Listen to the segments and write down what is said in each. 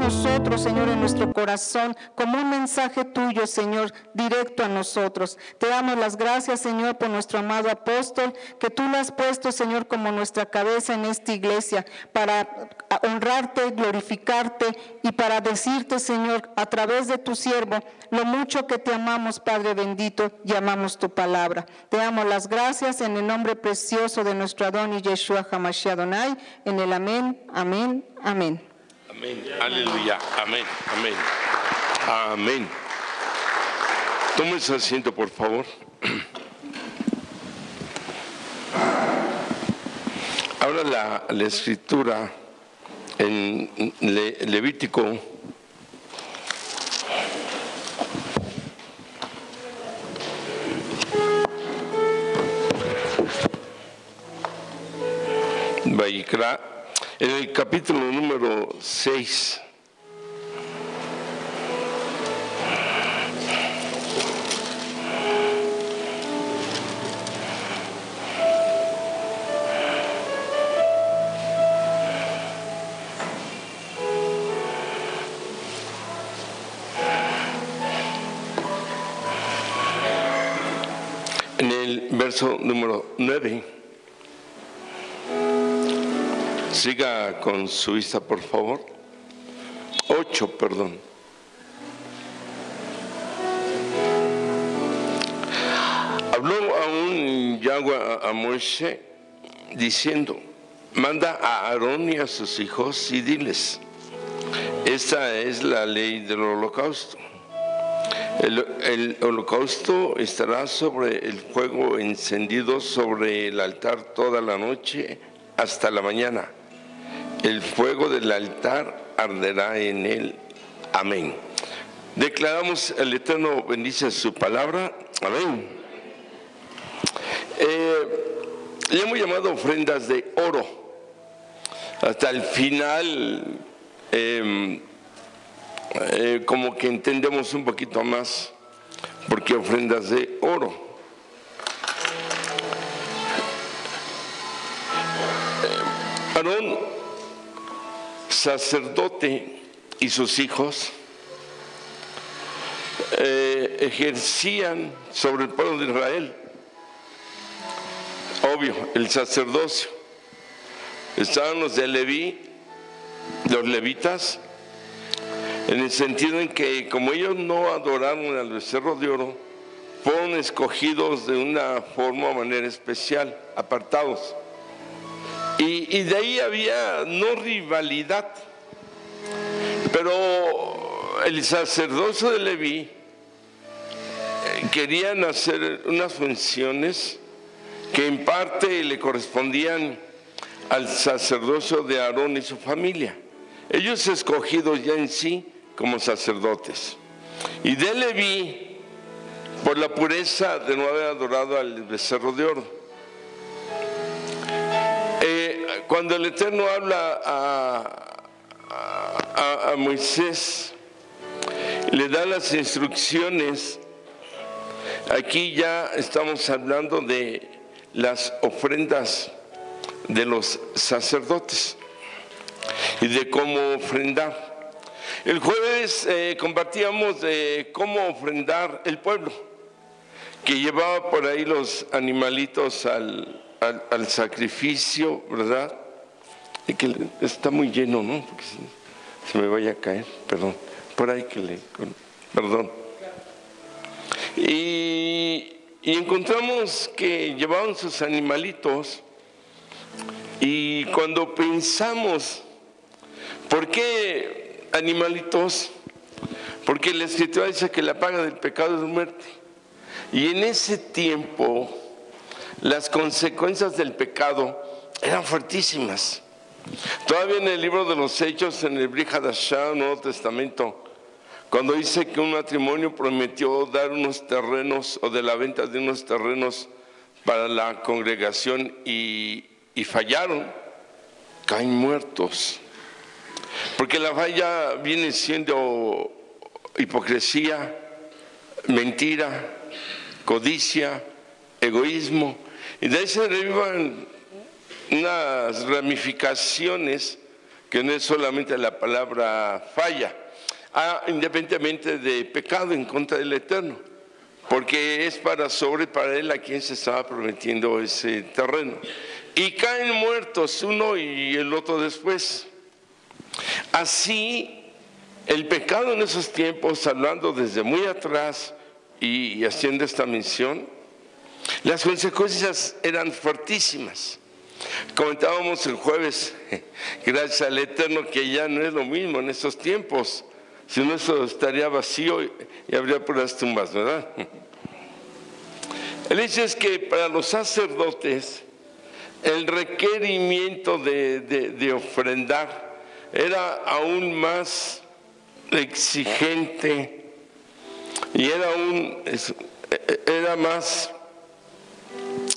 nosotros, Señor, en nuestro corazón, como un mensaje tuyo, Señor, directo a nosotros. Te damos las gracias, Señor, por nuestro amado apóstol, que tú lo has puesto, Señor, como nuestra cabeza en esta iglesia, para honrarte, glorificarte y para decirte, Señor, a través de tu siervo, lo mucho que te amamos, Padre bendito, y amamos tu palabra. Te damos las gracias en el nombre precioso de nuestro Adón y Yeshua HaMashiach Adonai, en el amén, amén, amén. Amén, aleluya, amén, amén, amén. Tomen su asiento, por favor. Ahora la escritura en Levítico Vayikra, en el capítulo número 6. En el verso número 9. Siga con su vista, por favor. 8, perdón. Habló aún Yahweh a Moisés diciendo: manda a Aarón y a sus hijos y diles: esta es la ley del holocausto. El holocausto estará sobre el fuego encendido sobre el altar toda la noche hasta la mañana. El fuego del altar arderá en él. Amén. Declaramos: el Eterno bendice su palabra. Amén. Le hemos llamado ofrendas de oro. Hasta el final, como que entendemos un poquito más por qué ofrendas de oro. Aarón, sacerdote, y sus hijos ejercían sobre el pueblo de Israel, obvio, el sacerdocio. Estaban los de Leví, los levitas, en el sentido en que como ellos no adoraron al becerro de oro, fueron escogidos de una forma o manera especial, apartados. Y de ahí había no rivalidad, pero el sacerdocio de Leví querían hacer unas funciones que en parte le correspondían al sacerdocio de Aarón y su familia. Ellos escogidos ya en sí como sacerdotes. Y de Leví, por la pureza de no haber adorado al becerro de oro. Cuando el Eterno habla a Moisés, le da las instrucciones. Aquí ya estamos hablando de las ofrendas de los sacerdotes y de cómo ofrendar. El jueves compartíamos de cómo ofrendar el pueblo, que llevaba por ahí los animalitos al sacrificio, ¿verdad? Y que está muy lleno, ¿no? Porque se me vaya a caer, perdón. Por ahí perdón. Y encontramos que llevaban sus animalitos, y cuando pensamos, ¿por qué animalitos? Porque la Escritura dice que la paga del pecado es muerte. Y en ese tiempo las consecuencias del pecado eran fuertísimas. Todavía en el libro de los Hechos, en el Brit Hadashah, Nuevo Testamento, cuando dice que un matrimonio prometió dar unos terrenos, o de la venta de unos terrenos para la congregación, y fallaron, caen muertos. Porque la falla viene siendo hipocresía, mentira, codicia, egoísmo, y de ahí se derivan unas ramificaciones que no es solamente la palabra falla, independientemente de pecado en contra del Eterno, porque es para él a quien se estaba prometiendo ese terreno. Y caen muertos uno y el otro después. Así, el pecado en esos tiempos, hablando desde muy atrás y haciendo esta mención, las consecuencias eran fuertísimas. Comentábamos el jueves, gracias al Eterno, que ya no es lo mismo en estos tiempos, si no eso estaría vacío y habría puras tumbas, ¿verdad? El hecho es que para los sacerdotes el requerimiento de ofrendar era aún más exigente y era más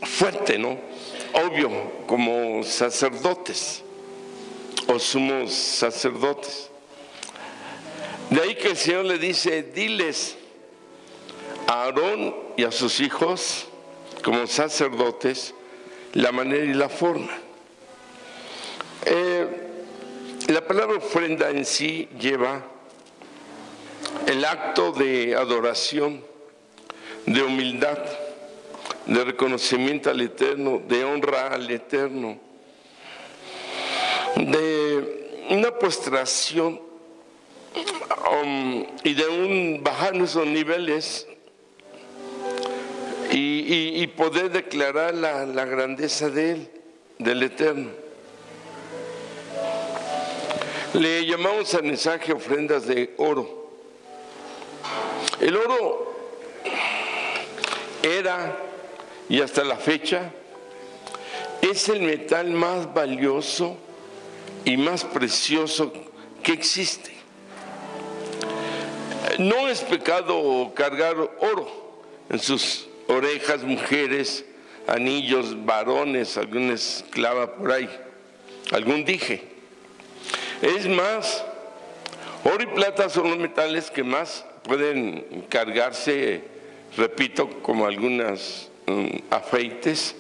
fuerte, ¿no? Obvio, como sacerdotes o sumos sacerdotes. De ahí que el Señor le dice: diles a Aarón y a sus hijos como sacerdotes la manera y la forma. La palabra ofrenda en sí lleva el acto de adoración, de humildad, de reconocimiento al Eterno, de honra al Eterno, de una postración y de un bajar nuestros niveles y poder declarar la grandeza de Él, del Eterno. Le llamamos al mensaje ofrendas de oro. El oro era, y hasta la fecha, es el metal más valioso y más precioso que existe. No es pecado cargar oro en sus orejas, mujeres, anillos, varones, alguna esclava por ahí, algún dije. Es más, oro y plata son los metales que más pueden cargarse, repito, como algunos afeites.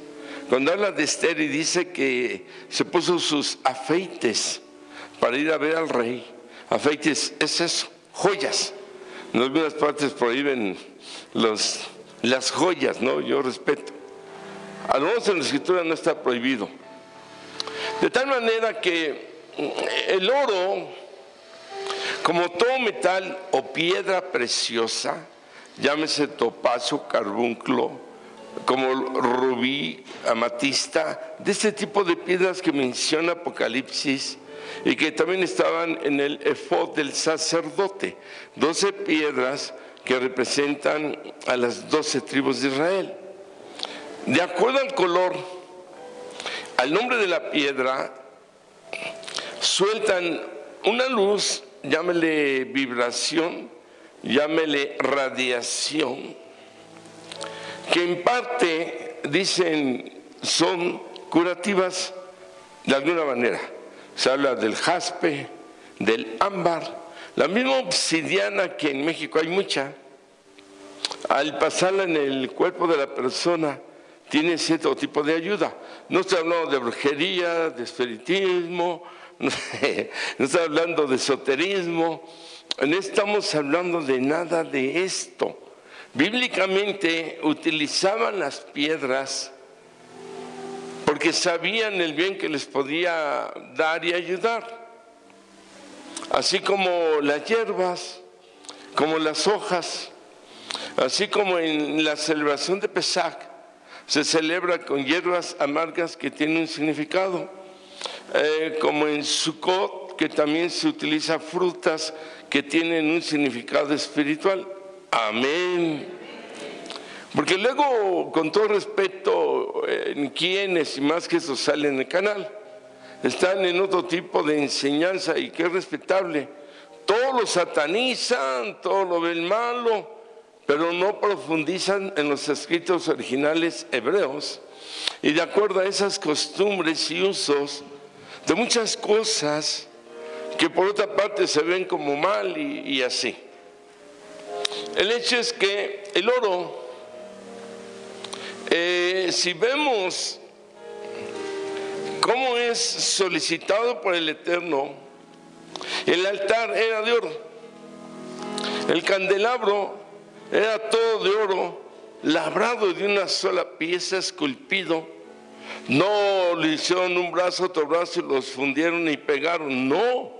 Cuando habla de Esther y dice que se puso sus afeites para ir a ver al rey, afeites es eso, joyas. En algunas partes prohíben las joyas, ¿no? Yo respeto. Al menos en la Escritura no está prohibido. De tal manera que el oro, como todo metal o piedra preciosa, llámese topacio, carbunclo, como rubí, amatista, de este tipo de piedras que menciona Apocalipsis y que también estaban en el efod del sacerdote, 12 piedras que representan a las 12 tribus de Israel. De acuerdo al color, al nombre de la piedra, sueltan una luz, llámele vibración, llámele radiación, que en parte, dicen, son curativas de alguna manera. Se habla del jaspe, del ámbar, la misma obsidiana que en México hay mucha. Al pasarla en el cuerpo de la persona, tiene cierto tipo de ayuda. No estoy hablando de brujería, de espiritismo, no estoy hablando de esoterismo, no estamos hablando de nada de esto. Bíblicamente utilizaban las piedras porque sabían el bien que les podía dar y ayudar, así como las hierbas, como las hojas, así como en la celebración de Pesach se celebra con hierbas amargas que tienen un significado, como en Sukkot, que también se utiliza frutas que tienen un significado espiritual. Amén. Porque luego, con todo respeto, quienes y más que eso salen en el canal, están en otro tipo de enseñanza y que es respetable. Todos lo satanizan, todo lo ven malo, pero no profundizan en los escritos originales hebreos. Y de acuerdo a esas costumbres y usos de muchas cosas que por otra parte se ven como mal y así. El hecho es que el oro, si vemos cómo es solicitado por el Eterno El altar era de oro. El candelabro era todo de oro, labrado de una sola pieza, esculpido. No le hicieron un brazo, otro brazo y los fundieron y pegaron. No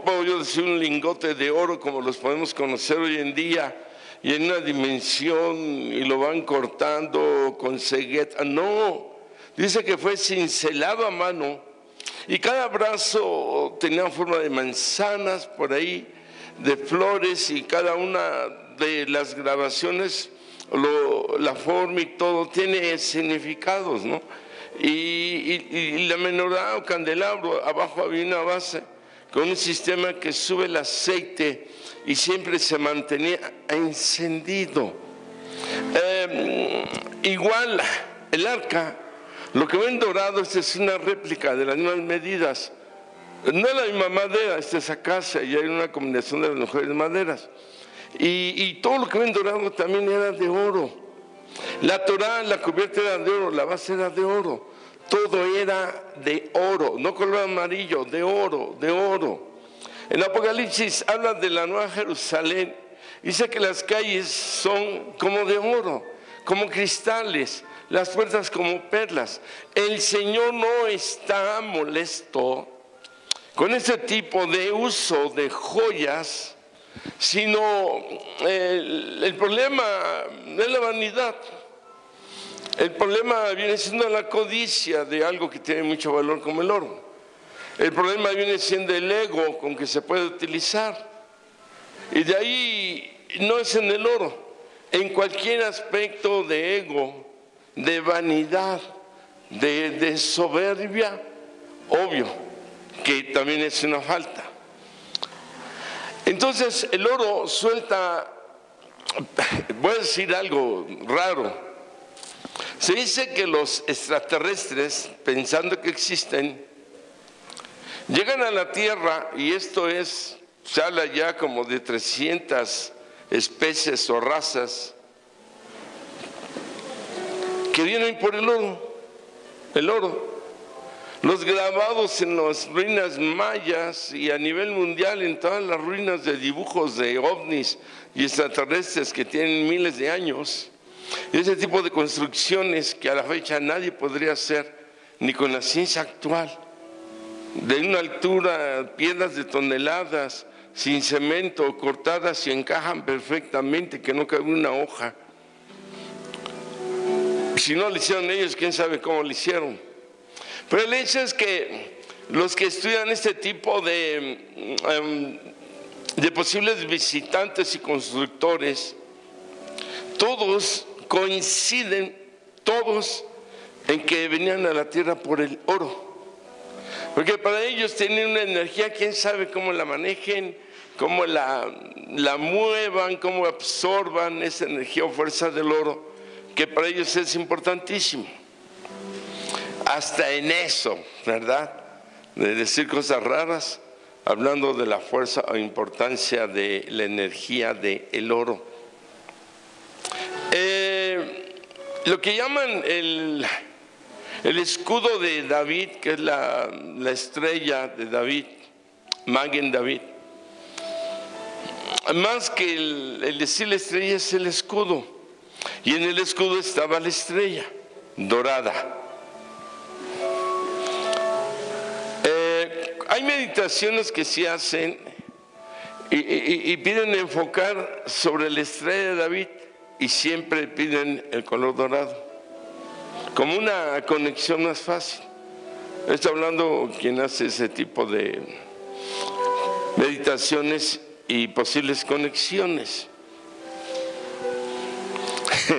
puedo yo decir un lingote de oro como los podemos conocer hoy en día y en una dimensión y lo van cortando con cegueta. No, dice que fue cincelado a mano y cada brazo tenía forma de manzanas por ahí, de flores, y cada una de las grabaciones, la forma y todo tiene significados, ¿no? Y la menorá o candelabro, abajo había una base con un sistema que sube el aceite y siempre se mantenía encendido. Igual el arca, lo que ven dorado, esta es una réplica de las mismas medidas. No es la misma madera, esta es acacia y hay una combinación de las mejores maderas. Y todo lo que ven dorado también era de oro. La Torá, la cubierta era de oro, la base era de oro. Todo era de oro, no color amarillo, de oro, de oro. En Apocalipsis habla de la Nueva Jerusalén. Dice que las calles son como de oro, como cristales, las puertas como perlas. El Señor no está molesto con ese tipo de uso de joyas, sino el problema es la vanidad. El problema viene siendo la codicia de algo que tiene mucho valor como el oro. El problema viene siendo el ego con que se puede utilizar. Y de ahí no es en el oro, en cualquier aspecto de ego, de vanidad, de soberbia, obvio que también es una falta. Entonces el oro suelta, voy a decir algo raro. Se dice que los extraterrestres, pensando que existen, llegan a la Tierra, y esto se habla ya como de 300 especies o razas, que vienen por el oro. El oro. Los grabados en las ruinas mayas y a nivel mundial en todas las ruinas de dibujos de ovnis y extraterrestres que tienen miles de años. Ese tipo de construcciones que a la fecha nadie podría hacer, ni con la ciencia actual, de una altura, piedras de toneladas, sin cemento, cortadas y encajan perfectamente, que no cabe una hoja. Si no lo hicieron ellos, quién sabe cómo lo hicieron. Pero el hecho es que los que estudian este tipo de posibles visitantes y constructores, todos coinciden, todos, en que venían a la tierra por el oro. Porque para ellos tienen una energía, quién sabe cómo la manejen, cómo la muevan, cómo absorban esa energía o fuerza del oro, que para ellos es importantísimo. Hasta en eso, ¿verdad? De decir cosas raras, hablando de la fuerza o importancia de la energía del oro. Lo que llaman el escudo de David, que es la estrella de David, Magen David, más que el decir la estrella es el escudo, y en el escudo estaba la estrella dorada. Hay meditaciones que se hacen y piden enfocar sobre la estrella de David, y siempre piden el color dorado, como una conexión más fácil. Está hablando quien hace ese tipo de meditaciones y posibles conexiones.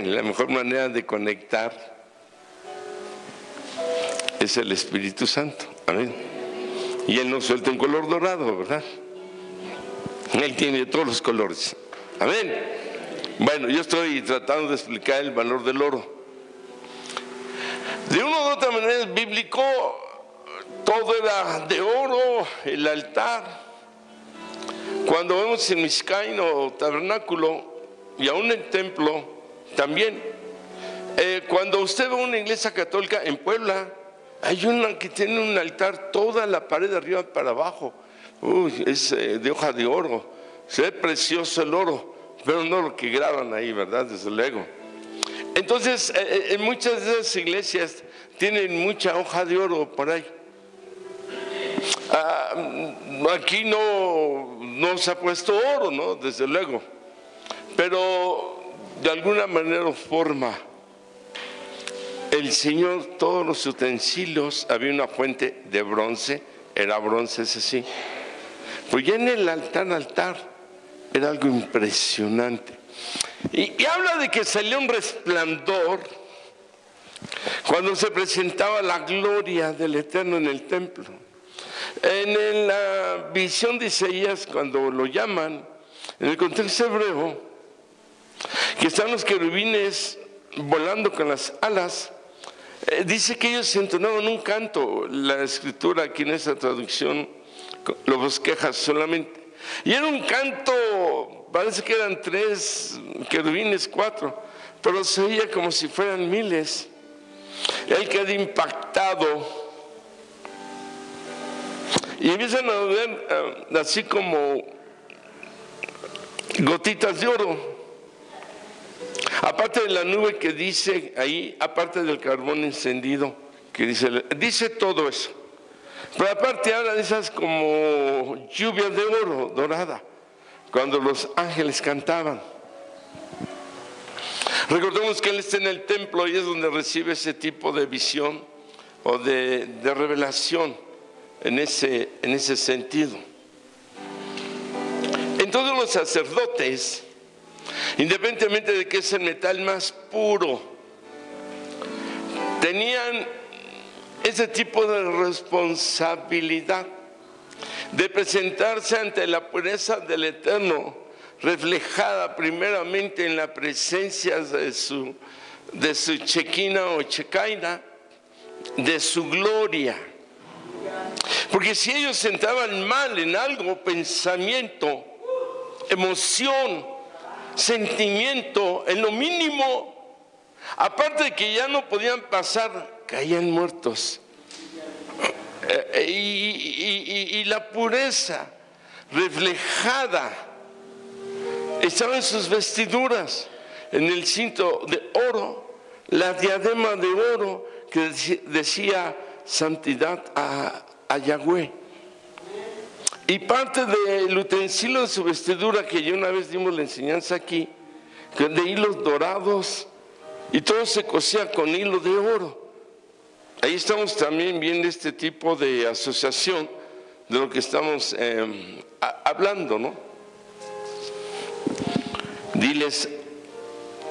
La mejor manera de conectar es el Espíritu Santo. Amén. Y Él nos suelta un color dorado, ¿verdad? Él tiene todos los colores. Amén. Bueno, yo estoy tratando de explicar el valor del oro. De una u otra manera es bíblico, todo era de oro, el altar. Cuando vemos en Mishkan o tabernáculo, y aún el templo también, cuando usted ve una iglesia católica en Puebla, Hay una que tiene un altar, toda la pared de arriba para abajo. Es de hoja de oro. Se ve precioso el oro, pero no lo que graban ahí, ¿verdad? Desde luego. Entonces, en muchas de esas iglesias tienen mucha hoja de oro por ahí. Aquí no se ha puesto oro, ¿no? Desde luego. Pero de alguna manera o forma, el Señor, todos los utensilios, había una fuente de bronce, era bronce ese sí. Pues ya en el altar, era algo impresionante. Y habla de que salió un resplandor cuando se presentaba la gloria del Eterno en el templo. En la visión de Isaías, cuando lo llaman, en el contexto hebreo, que están los querubines volando con las alas, dice que ellos entonaban un canto. La escritura aquí en esta traducción lo bosqueja solamente. Y era un canto, parece que eran 3 querubines, 4, pero se oía como si fueran miles. Él queda impactado. Y empiezan a ver así como gotitas de oro. Aparte de la nube que dice ahí, aparte del carbón encendido, que dice todo eso. Pero aparte habla de esas como lluvias de oro dorada, cuando los ángeles cantaban. Recordemos que Él está en el templo y es donde recibe ese tipo de visión o de revelación en ese sentido. En todos los sacerdotes, independientemente de que es el metal más puro, tenían ese tipo de responsabilidad de presentarse ante la pureza del Eterno, reflejada primeramente en la presencia de su chequina o checaina, de su gloria. Porque si ellos entraban mal en algo, pensamiento, emoción, sentimiento, en lo mínimo, aparte de que ya no podían pasar, caían muertos. Y la pureza reflejada estaba en sus vestiduras, en el cinto de oro, la diadema de oro que decía santidad a Yahweh. Y parte del utensilio de su vestidura, que ya una vez dimos la enseñanza aquí, que de hilos dorados, y todo se cosía con hilo de oro. Ahí estamos también viendo este tipo de asociación de lo que estamos hablando, ¿no? Diles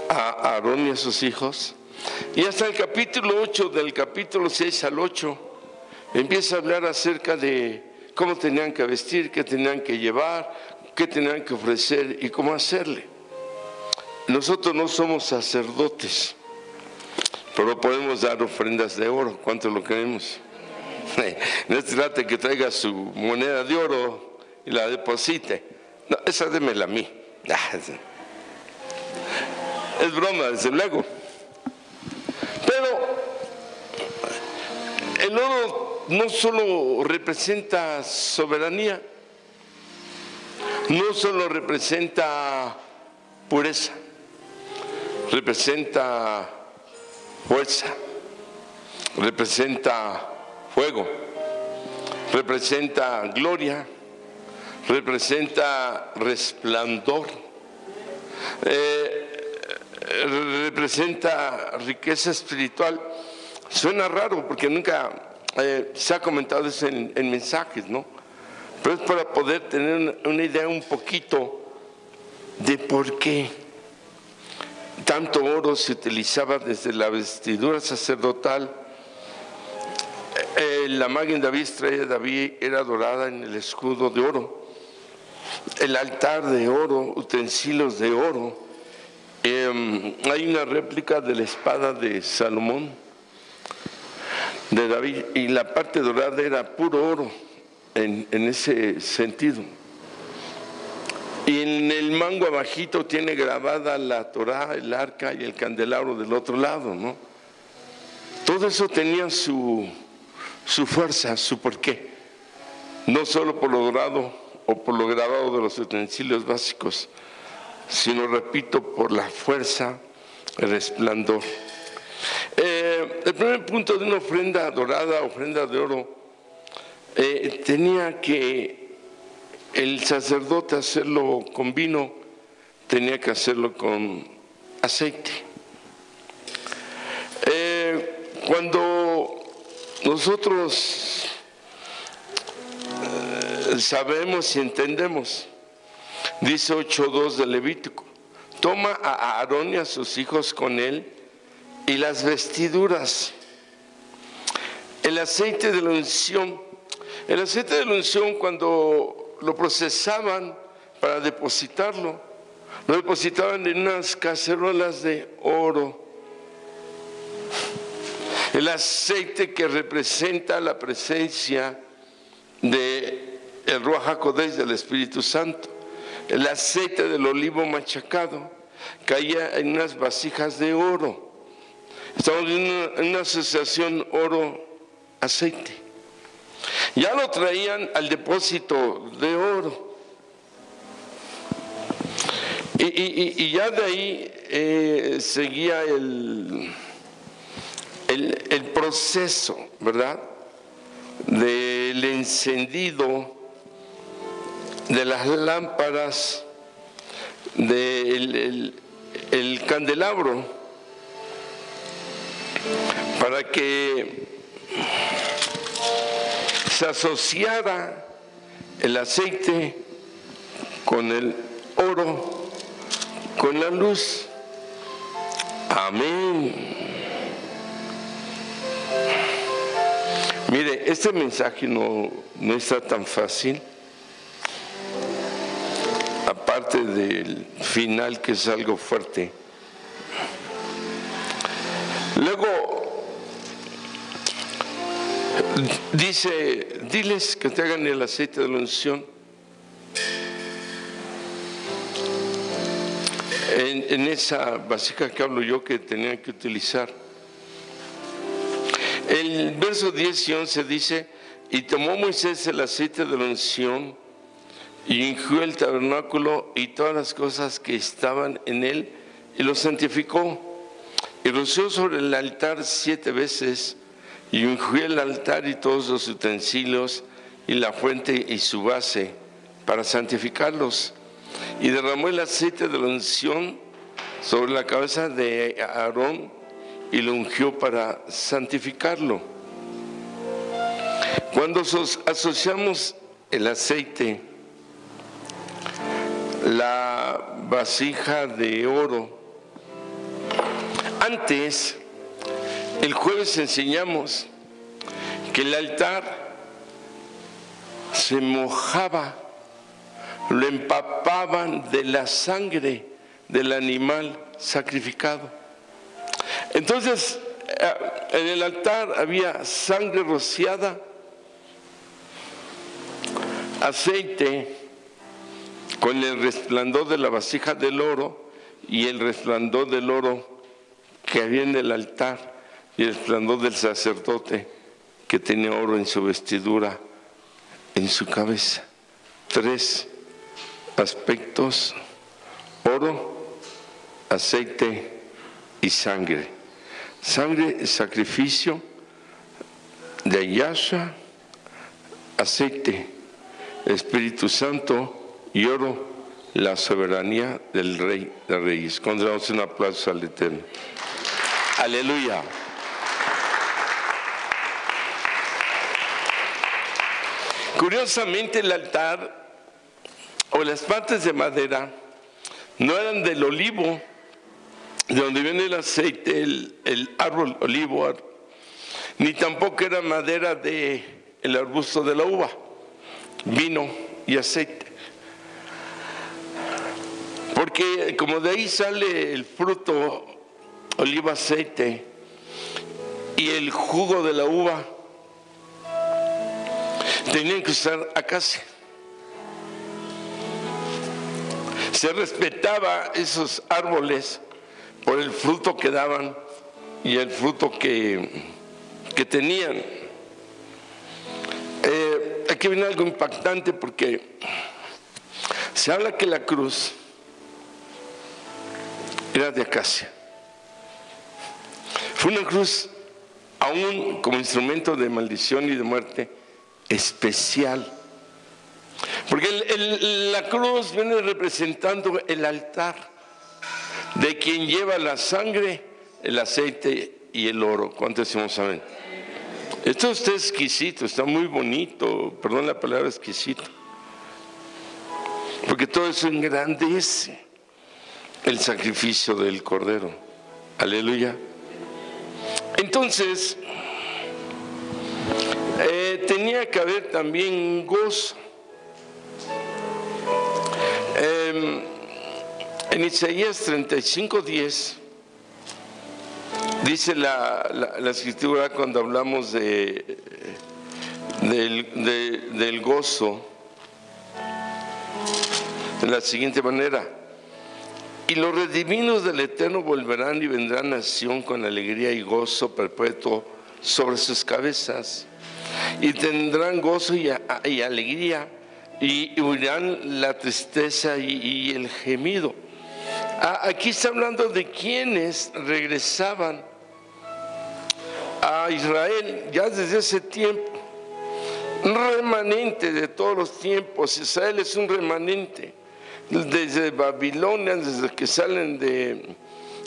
a Aarón y a sus hijos. Y hasta el capítulo 8, del capítulo 6 al 8, empieza a hablar acerca de cómo tenían que vestir, qué tenían que llevar, qué tenían que ofrecer y cómo hacerle. Nosotros no somos sacerdotes, pero podemos dar ofrendas de oro. ¿Cuánto lo queremos? No se trata que traiga su moneda de oro y la deposite. No, esa démela a mí. Es broma, desde luego. Pero el oro no solo representa soberanía, no solo representa pureza, representa fuerza, representa fuego, representa gloria, representa resplandor, representa riqueza espiritual. Suena raro porque nunca se ha comentado eso en mensajes, ¿no? Pero es para poder tener una idea un poquito de por qué tanto oro se utilizaba desde la vestidura sacerdotal. La Magen David, estrella de David, era dorada en el escudo de oro. El altar de oro, utensilios de oro. Hay una réplica de la espada de Salomón, de David, y la parte dorada era puro oro en ese sentido. Y en el mango abajito tiene grabada la Torá, el arca y el candelabro del otro lado, ¿no? Todo eso tenía su su fuerza, su porqué. No solo por lo dorado o por lo grabado de los utensilios básicos, sino, repito, por la fuerza, el resplandor. El primer punto de una ofrenda dorada, ofrenda de oro, tenía que el sacerdote hacerlo con vino, tenía que hacerlo con aceite. Cuando nosotros sabemos y entendemos, dice 8:2 de Levítico, toma a Aarón y a sus hijos con él y las vestiduras, el aceite de la unción. El aceite de la unción, cuando lo procesaban para depositarlo, lo depositaban en unas cacerolas de oro. El aceite que representa la presencia de el Ruach HaKodesh, del Espíritu Santo. El aceite del olivo machacado caía en unas vasijas de oro. Estamos en una asociación oro-aceite. Ya lo traían al depósito de oro. Y ya de ahí seguía el proceso, ¿verdad?, del encendido de las lámparas, del el candelabro, para que se asociara el aceite con el oro, con la luz. Amén. Mire, este mensaje no está tan fácil, aparte del final, que es algo fuerte. Luego dice, diles que te hagan el aceite de la unción en esa vasija que hablo yo, que tenían que utilizar. El verso 10 y 11 dice, y tomó Moisés el aceite de la unción y ungió el tabernáculo y todas las cosas que estaban en él, y lo santificó, y roció sobre el altar 7 veces, y ungió el altar y todos los utensilios, y la fuente y su base, para santificarlos, y derramó el aceite de la unción sobre la cabeza de Aarón, y lo ungió para santificarlo. Cuando asociamos el aceite, la vasija de oro, antes, el jueves enseñamos que el altar se mojaba, lo empapaban de la sangre del animal sacrificado. Entonces, en el altar había sangre rociada, aceite con el resplandor de la vasija del oro y el resplandor del oro que había en el altar y el resplandor del sacerdote que tenía oro en su vestidura, en su cabeza. 3 aspectos: oro, aceite y sangre. Sangre, sacrificio de Yahshua, aceite, Espíritu Santo, y oro, la soberanía del Rey de Reyes. Cuando damos un aplauso al Eterno. Aleluya. Curiosamente, el altar o las partes de madera no eran del olivo, de donde viene el aceite, el árbol olivo, ni tampoco era madera del arbusto de la uva, vino y aceite. Porque como de ahí sale el fruto, oliva, aceite, y el jugo de la uva, tenían que usar acacia. Se respetaba esos árboles por el fruto que daban y el fruto que tenían. que viene algo impactante porque se habla que la cruz era de acacia. Fue una cruz, aún como instrumento de maldición y de muerte, especial. Porque la cruz viene representando el altar de quien lleva la sangre, el aceite y el oro. ¿Cuántos decimos saben? Esto está exquisito, está muy bonito, perdón la palabra exquisito, porque todo eso engrandece el sacrificio del Cordero. Aleluya. Entonces, tenía que haber también gozo. En Isaías 35:10 dice la escritura, cuando hablamos del gozo, de la siguiente manera: y los redimidos del Eterno volverán y vendrán a Sión con alegría y gozo perpetuo sobre sus cabezas, y tendrán gozo y alegría, y huirán la tristeza y el gemido. Aquí está hablando de quienes regresaban a Israel ya desde ese tiempo, un remanente de todos los tiempos. Israel es un remanente desde Babilonia, desde que salen de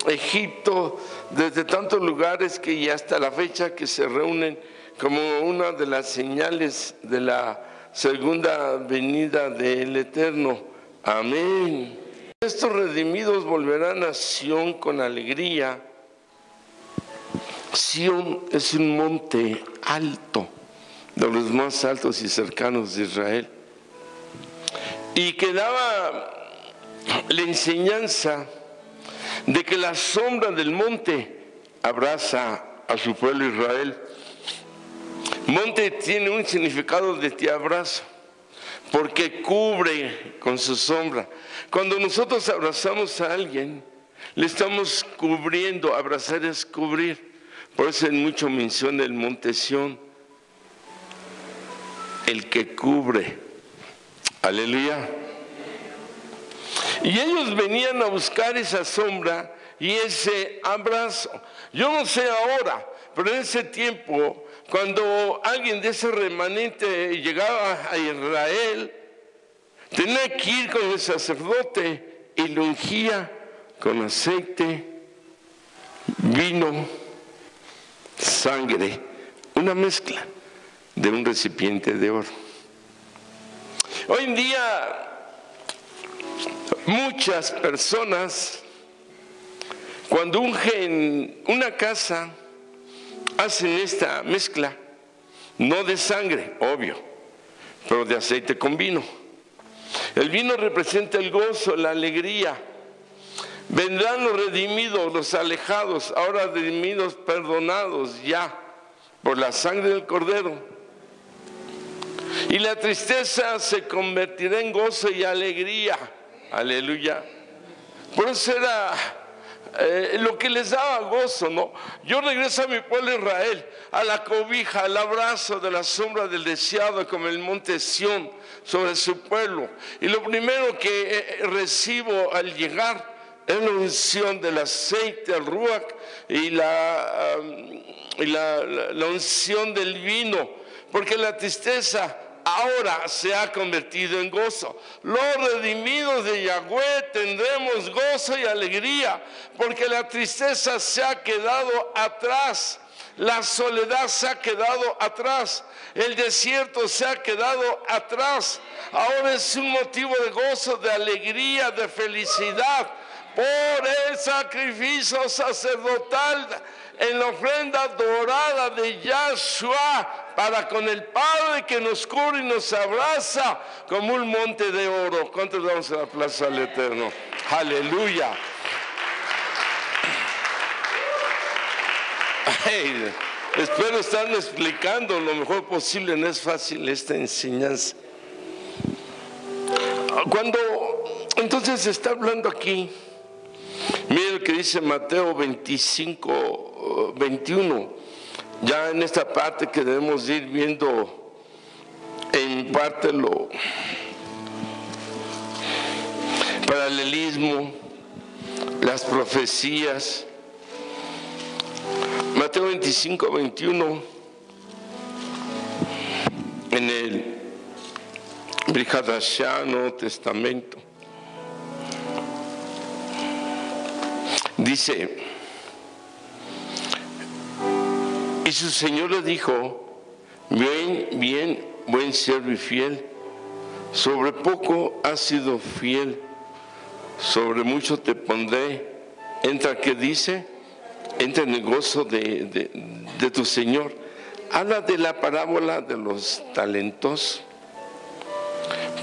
Egipto, desde tantos lugares que ya hasta la fecha que se reúnen como una de las señales de la segunda venida del Eterno. Amén. Estos redimidos volverán a Sión con alegría. Sión es un monte alto, de los más altos y cercanos de Israel, y que daba la enseñanza de que la sombra del monte abraza a su pueblo Israel. Monte tiene un significado de te abrazo, porque cubre con su sombra. Cuando nosotros abrazamos a alguien, le estamos cubriendo. Abrazar es cubrir. Por eso en mucho menciona el monte Sión, el que cubre. Aleluya. Y ellos venían a buscar esa sombra y ese abrazo. Yo no sé ahora, pero en ese tiempo, cuando alguien de ese remanente llegaba a Israel, tenía que ir con el sacerdote y lo ungía con aceite, vino, sangre, una mezcla de un recipiente de oro. Hoy en día muchas personas, cuando ungen una casa, hacen esta mezcla, no de sangre, obvio, pero de aceite con vino. El vino representa el gozo, la alegría. Vendrán los redimidos, los alejados, ahora redimidos, perdonados ya por la sangre del Cordero. Y la tristeza se convertirá en gozo y alegría. Aleluya. Por eso era lo que les daba gozo, ¿no? Yo regreso a mi pueblo Israel, a la cobija, al abrazo de la sombra del deseado, como el monte Sión sobre su pueblo. Y lo primero que recibo al llegar es la unción del aceite, el ruach, y la unción del vino, porque la tristeza ahora se ha convertido en gozo. Los redimidos de Yahweh tendremos gozo y alegría, porque la tristeza se ha quedado atrás, la soledad se ha quedado atrás, el desierto se ha quedado atrás. Ahora es un motivo de gozo, de alegría, de felicidad, por el sacrificio sacerdotal en la ofrenda dorada de Yahshua, para con el Padre que nos cubre y nos abraza como un monte de oro. ¿Cuántos damos a la plaza al Eterno? Aleluya. Hey, espero estar explicando lo mejor posible. No es fácil esta enseñanza. Cuando entonces se está hablando aquí, mire lo que dice Mateo 25, 21. Ya en esta parte que debemos ir viendo impártelo. Paralelismo, las profecías. Mateo 25, 21, en el Brihadashá, Nuevo Testamento, dice: y su Señor le dijo, bien, buen siervo y fiel, sobre poco has sido fiel, sobre mucho te pondré. Entra, ¿qué dice? Entra en el gozo de tu Señor. Habla de la parábola de los talentos,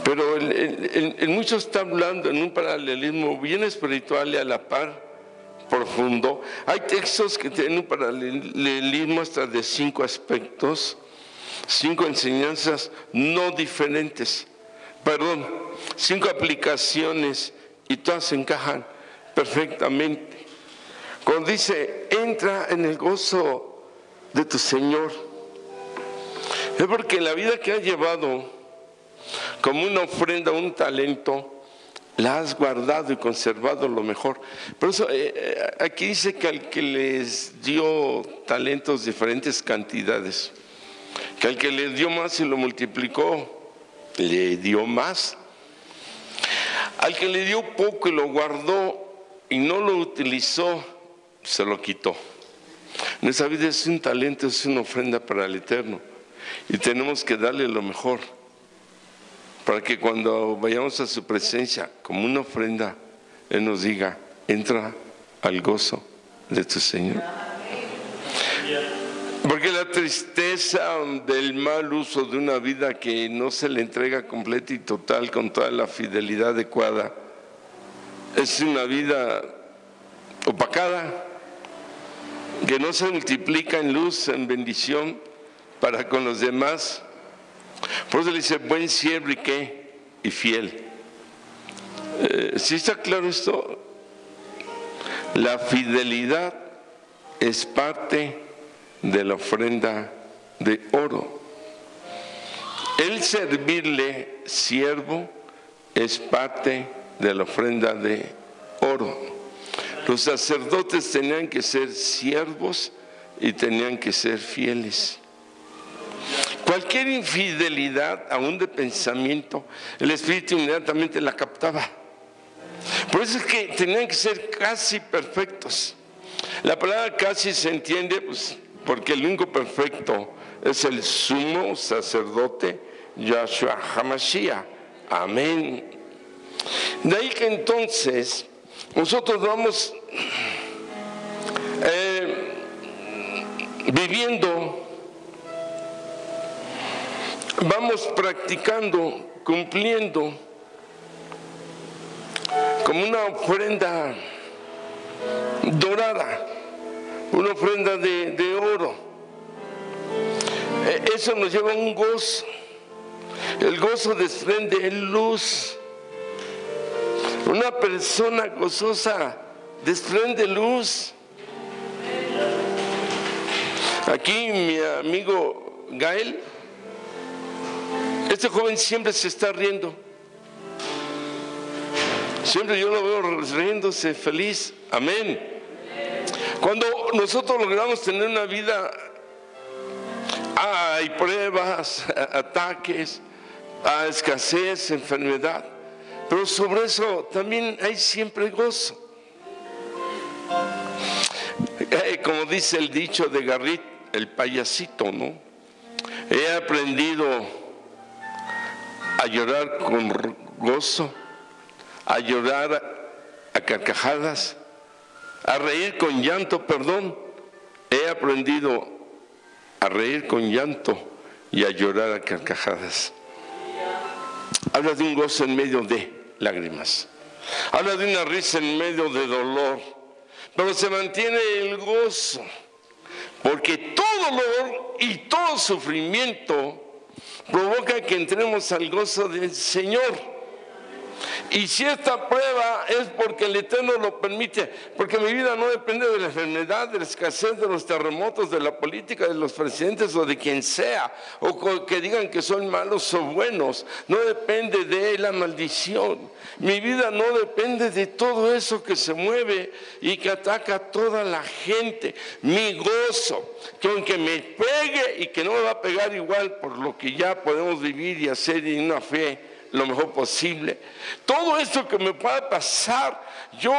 pero el mucho está hablando en un paralelismo bien espiritual y a la par profundo. Hay textos que tienen un paralelismo hasta de 5 aspectos, 5 enseñanzas no diferentes, 5 aplicaciones, y todas encajan perfectamente. Cuando dice, entra en el gozo de tu Señor, es porque la vida que has llevado como una ofrenda, un talento, la has guardado y conservado lo mejor. Por eso aquí dice que al que les dio talentos, diferentes cantidades, que al que le dio más y lo multiplicó, le dio más. Al que le dio poco y lo guardó y no lo utilizó, se lo quitó. Nuestra vida es un talento, es una ofrenda para el Eterno, y tenemos que darle lo mejor, para que cuando vayamos a su presencia como una ofrenda, Él nos diga, entra al gozo de tu Señor. Porque la tristeza del mal uso de una vida que no se le entrega completa y total con toda la fidelidad adecuada, es una vida opacada, que no se multiplica en luz, en bendición para con los demás. Por eso le dice, buen siervo y qué, y fiel. ¿Sí está claro esto? La fidelidad es parte de la ofrenda de oro. El servirle siervo es parte de la ofrenda de oro. Los sacerdotes tenían que ser siervos y tenían que ser fieles. Cualquier infidelidad, aún de pensamiento, el Espíritu inmediatamente la captaba. Por eso es que tenían que ser casi perfectos. La palabra casi se entiende porque el único perfecto es el sumo sacerdote Yahshua HaMashiach. Amén. De ahí que entonces nosotros vamos viviendo, vamos practicando, cumpliendo como una ofrenda dorada, una ofrenda de oro. Eso nos lleva a un gozo. El gozo desprende luz. Una persona gozosa desprende luz. Aquí mi amigo Gael, este joven siempre se está riendo. Siempre yo lo veo riéndose, feliz. Amén. Cuando nosotros logramos tener una vida, hay pruebas, ataques, escasez, enfermedad, pero sobre eso también hay siempre gozo. Como dice el dicho de Garrit, el payasito, ¿no? He aprendido a llorar con gozo, a llorar a carcajadas, a reír con llanto, he aprendido a reír con llanto y a llorar a carcajadas. Habla de un gozo en medio de lágrimas, habla de una risa en medio de dolor, pero se mantiene el gozo, porque todo dolor y todo sufrimiento provoca que entremos al gozo del Señor. Y si esta prueba es porque el Eterno lo permite, porque mi vida no depende de la enfermedad, de la escasez, de los terremotos, de la política, de los presidentes o de quien sea, o que digan que son malos o buenos, no depende de la maldición. Mi vida no depende de todo eso que se mueve y que ataca a toda la gente. Mi gozo, que aunque me pegue y que no me va a pegar igual por lo que ya podemos vivir y hacer en una fe lo mejor posible, todo esto que me pueda pasar, yo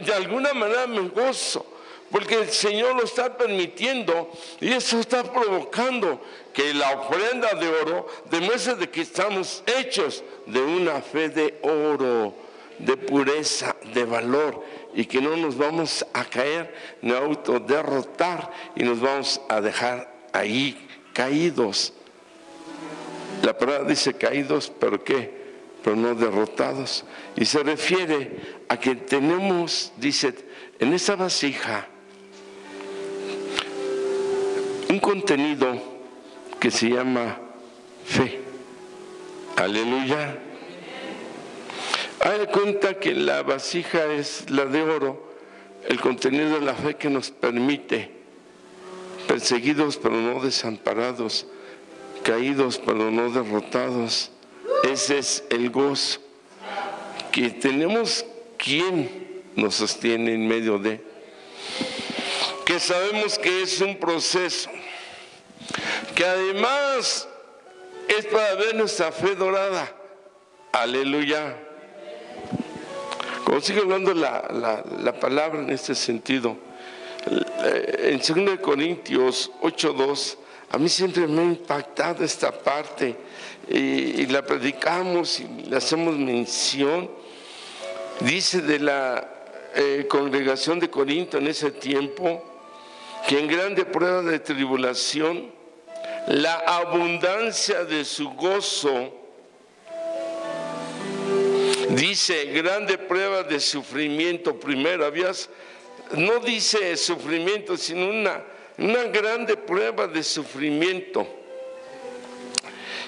de alguna manera me gozo, porque el Señor lo está permitiendo y eso está provocando que la ofrenda de oro demuestre de que estamos hechos de una fe de oro, de pureza, de valor, y que no nos vamos a caer ni a autoderrotar y nos vamos a dejar ahí caídos. La palabra dice caídos, ¿pero qué? Pero no derrotados. Y se refiere a que tenemos, dice, en esa vasija un contenido que se llama fe. Aleluya. Haz cuenta que la vasija es la de oro, el contenido de la fe que nos permite, perseguidos pero no desamparados, caídos pero no derrotados. Ese es el gozo, que tenemos quien nos sostiene en medio de, que sabemos que es un proceso, que además es para ver nuestra fe dorada. Aleluya. Como sigue hablando la palabra en este sentido, en 2 Corintios 8:2, a mí siempre me ha impactado esta parte y la predicamos y le hacemos mención. Dice de la congregación de Corinto en ese tiempo que en grande prueba de tribulación, la abundancia de su gozo, dice grande prueba de sufrimiento primero, no dice sufrimiento, sino una grande prueba de sufrimiento.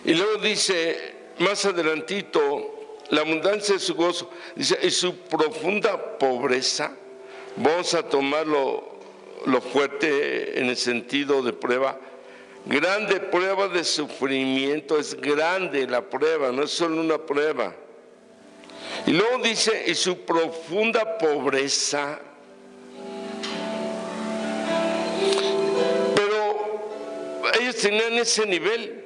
Y luego dice más adelantito, la abundancia de su gozo, dice, y su profunda pobreza. Vamos a tomarlo lo fuerte en el sentido de prueba. Grande prueba de sufrimiento, es grande la prueba, no es solo una prueba. Y luego dice, y su profunda pobreza. Ellos tenían ese nivel,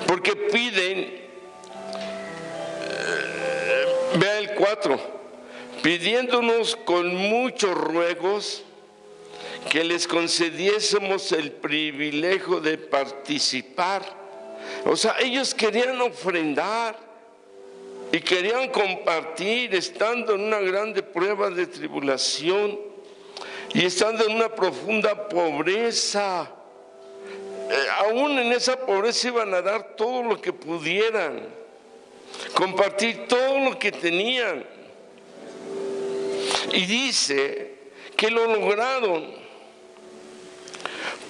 porque piden, vea el 4, pidiéndonos con muchos ruegos que les concediésemos el privilegio de participar. O sea, ellos querían ofrendar y querían compartir, estando en una grande prueba de tribulación y estando en una profunda pobreza. Aún en esa pobreza iban a dar todo lo que pudieran, compartir todo lo que tenían. Y dice que lo lograron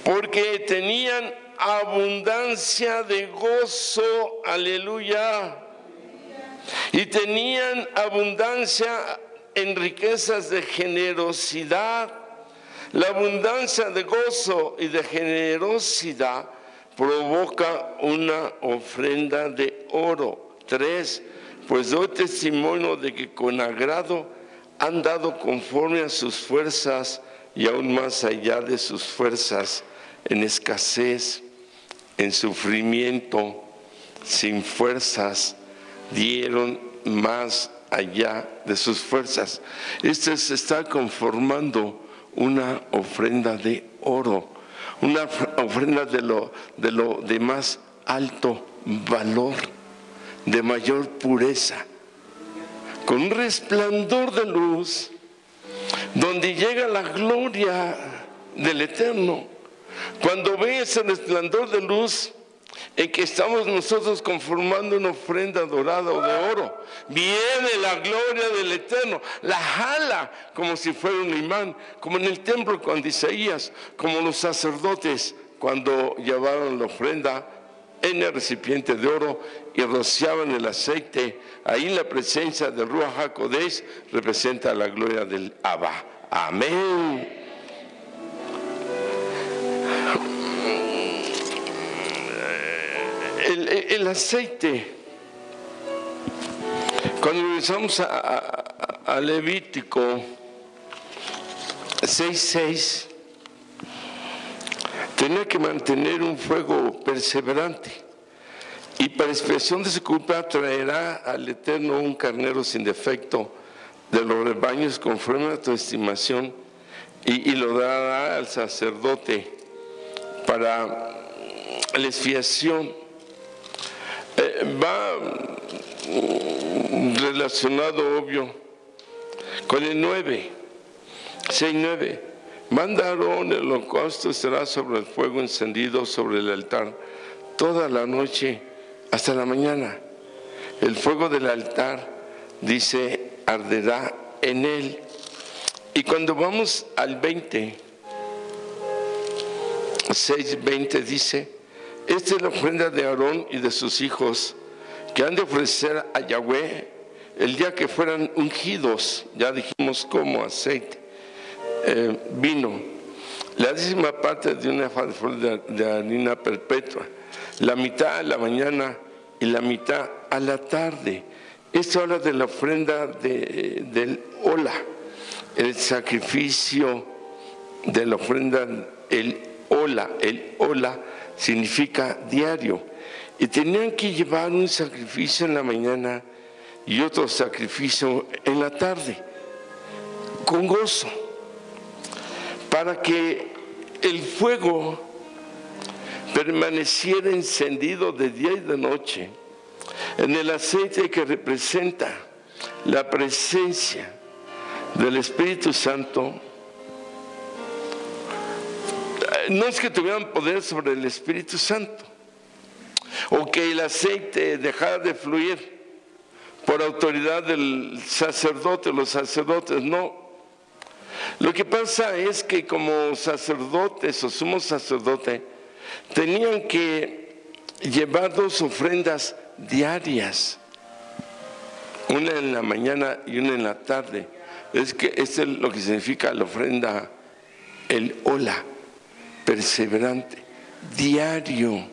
porque tenían abundancia de gozo, aleluya, y tenían abundancia en riquezas de generosidad. La abundancia de gozo y de generosidad provoca una ofrenda de oro. 3, pues doy testimonio de que con agrado han dado conforme a sus fuerzas y aún más allá de sus fuerzas, en escasez, en sufrimiento, sin fuerzas, dieron más allá de sus fuerzas. Este se está conformando una ofrenda de oro, una ofrenda de lo de más alto valor, de mayor pureza, con un resplandor de luz, donde llega la gloria del Eterno. Cuando ve ese resplandor de luz en que estamos nosotros conformando una ofrenda dorada o de oro, viene la gloria del Eterno, la jala como si fuera un imán, como en el templo cuando Isaías, como los sacerdotes cuando llevaron la ofrenda, en el recipiente de oro y rociaban el aceite. Ahí la presencia del Ruach HaKodesh representa la gloria del Abba. Amén. El aceite, cuando regresamos a Levítico 6:6, tenía que mantener un fuego perseverante, y para expresión de su culpa traerá al Eterno un carnero sin defecto de los rebaños conforme a tu estimación, y lo dará al sacerdote para la expiación. Va relacionado, obvio, con el 6:9. Manda a Aarón, el holocausto estará sobre el fuego encendido sobre el altar toda la noche hasta la mañana. El fuego del altar, dice, arderá en él. Y cuando vamos al 6:20 dice: esta es la ofrenda de Aarón y de sus hijos que han de ofrecer a Yahweh el día que fueran ungidos. Ya dijimos como aceite, vino, la 10ª parte de una de harina perpetua, la mitad a la mañana y la mitad a la tarde. Esto habla de la ofrenda del hola, el sacrificio de la ofrenda, el hola significa diario, y tenían que llevar un sacrificio en la mañana y otro sacrificio en la tarde, con gozo, para que el fuego permaneciera encendido de día y de noche en el aceite que representa la presencia del Espíritu Santo. No es que tuvieran poder sobre el Espíritu Santo, o que el aceite dejara de fluir por autoridad del sacerdote, los sacerdotes, no. Lo que pasa es que como sacerdotes o sumo sacerdote tenían que llevar 2 ofrendas diarias, una en la mañana y una en la tarde. Es que esto es lo que significa la ofrenda, el hola, perseverante, diario.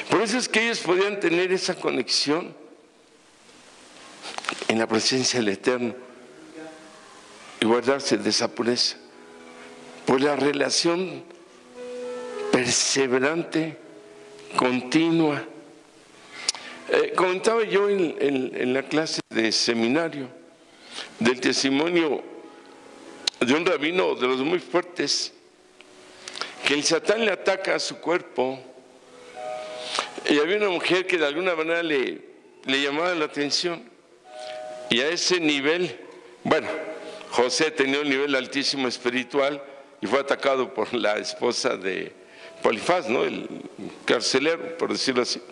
Por eso es que ellos podían tener esa conexión en la presencia del Eterno y guardarse de esa pureza, por la relación perseverante, continua. Comentaba yo en la clase de seminario del testimonio de un rabino de los muy fuertes, que el Satán le ataca a su cuerpo, y había una mujer que de alguna manera le llamaba la atención, y a ese nivel, bueno, José tenía un nivel altísimo espiritual y fue atacado por la esposa de Polifaz, ¿no? El carcelero, por decirlo así.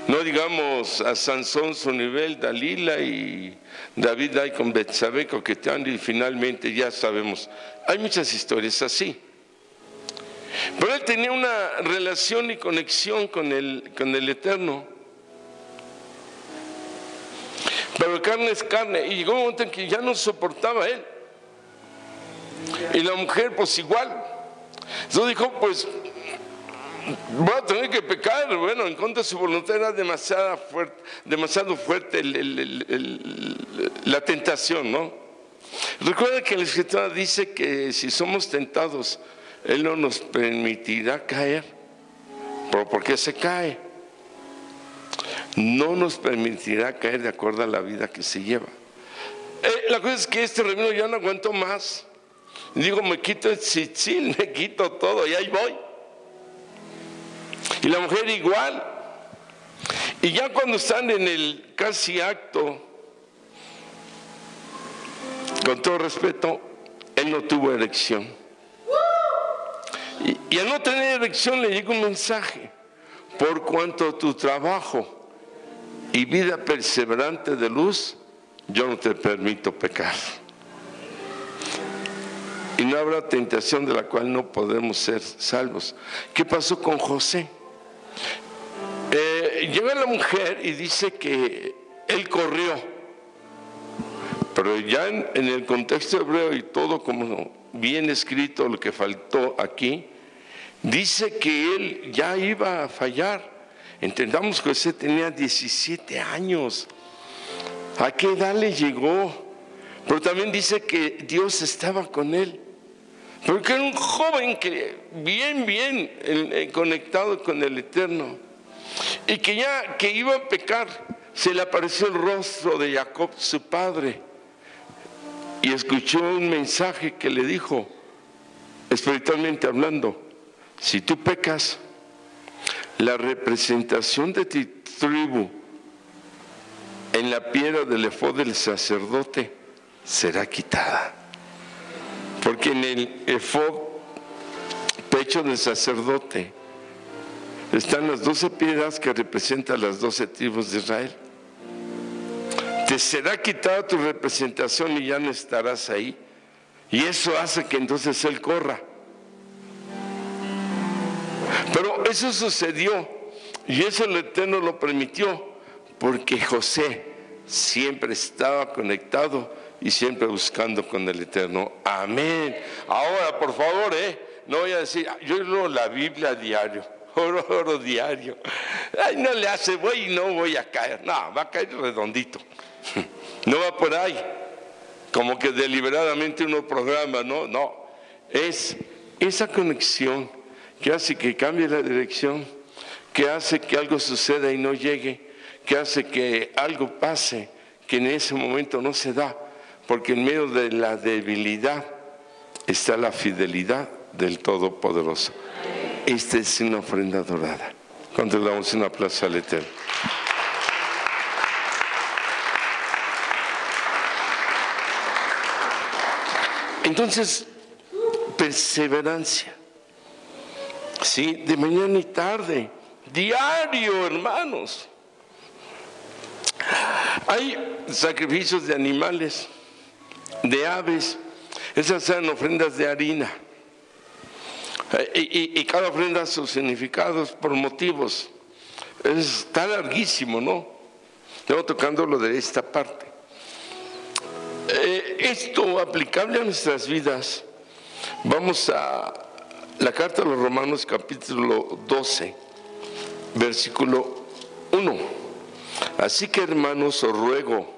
No digamos a Sansón su nivel, Dalila y David ahí con Betsabé coqueteando, y finalmente ya sabemos, hay muchas historias así. Pero él tenía una relación y conexión con el Eterno. Pero carne es carne, y llegó un momento en que ya no soportaba él. Y la mujer pues igual. Entonces dijo, pues voy a tener que pecar. Bueno, en contra de su voluntad era demasiado fuerte la tentación, ¿no? Recuerda que la Escritura dice que si somos tentados, Él no nos permitirá caer. ¿Pero por qué se cae? No nos permitirá caer de acuerdo a la vida que se lleva. La cosa es que este rabino ya no aguantó más. Digo, me quito el tzitzil, me quito todo y ahí voy. Y la mujer igual. Y ya cuando están en el casi acto, con todo respeto, él no tuvo erección. Y al no tener erección le llega un mensaje: por cuanto tu trabajo y vida perseverante de luz, yo no te permito pecar. Y no habrá tentación de la cual no podemos ser salvos. ¿Qué pasó con José? Llega la mujer y dice que él corrió, pero ya en el contexto hebreo y todo como bien escrito, lo que faltó aquí, dice que él ya iba a fallar. Entendamos que José tenía 17 años. ¿A qué edad le llegó? Pero también dice que Dios estaba con él, porque era un joven que bien conectado con el Eterno, y que ya que iba a pecar, se le apareció el rostro de Jacob, su padre, y escuchó un mensaje que le dijo, espiritualmente hablando: si tú pecas, la representación de tu tribu en la piedra del efod del sacerdote será quitada. Porque en el efod, pecho del sacerdote, están las 12 piedras que representan las 12 tribus de Israel. Te será quitada tu representación y ya no estarás ahí. Y eso hace que entonces él corra. Pero eso sucedió, y eso el Eterno lo permitió, porque José siempre estaba conectado y siempre buscando con el Eterno. Amén. Ahora, por favor, no voy a decir, yo leo la Biblia diario, oro diario. Ay, no le hace, voy y no voy a caer. No, va a caer redondito. No va por ahí, como que deliberadamente uno programa, no. Es esa conexión que hace que cambie la dirección, que hace que algo suceda y no llegue, que hace que algo pase que en ese momento no se da, porque en medio de la debilidad está la fidelidad del Todopoderoso. Esta es una ofrenda dorada. Cuando le damos un aplauso al Eterno. Entonces, perseverancia. Sí, de mañana y tarde, diario, hermanos. Hay sacrificios de animales, de aves, esas eran ofrendas de harina. Y cada ofrenda sus significados por motivos. Está larguísimo, ¿no? Estamos tocando lo de esta parte. Esto aplicable a nuestras vidas. Vamos a la carta a los Romanos, capítulo 12, versículo 1. Así que, hermanos, os ruego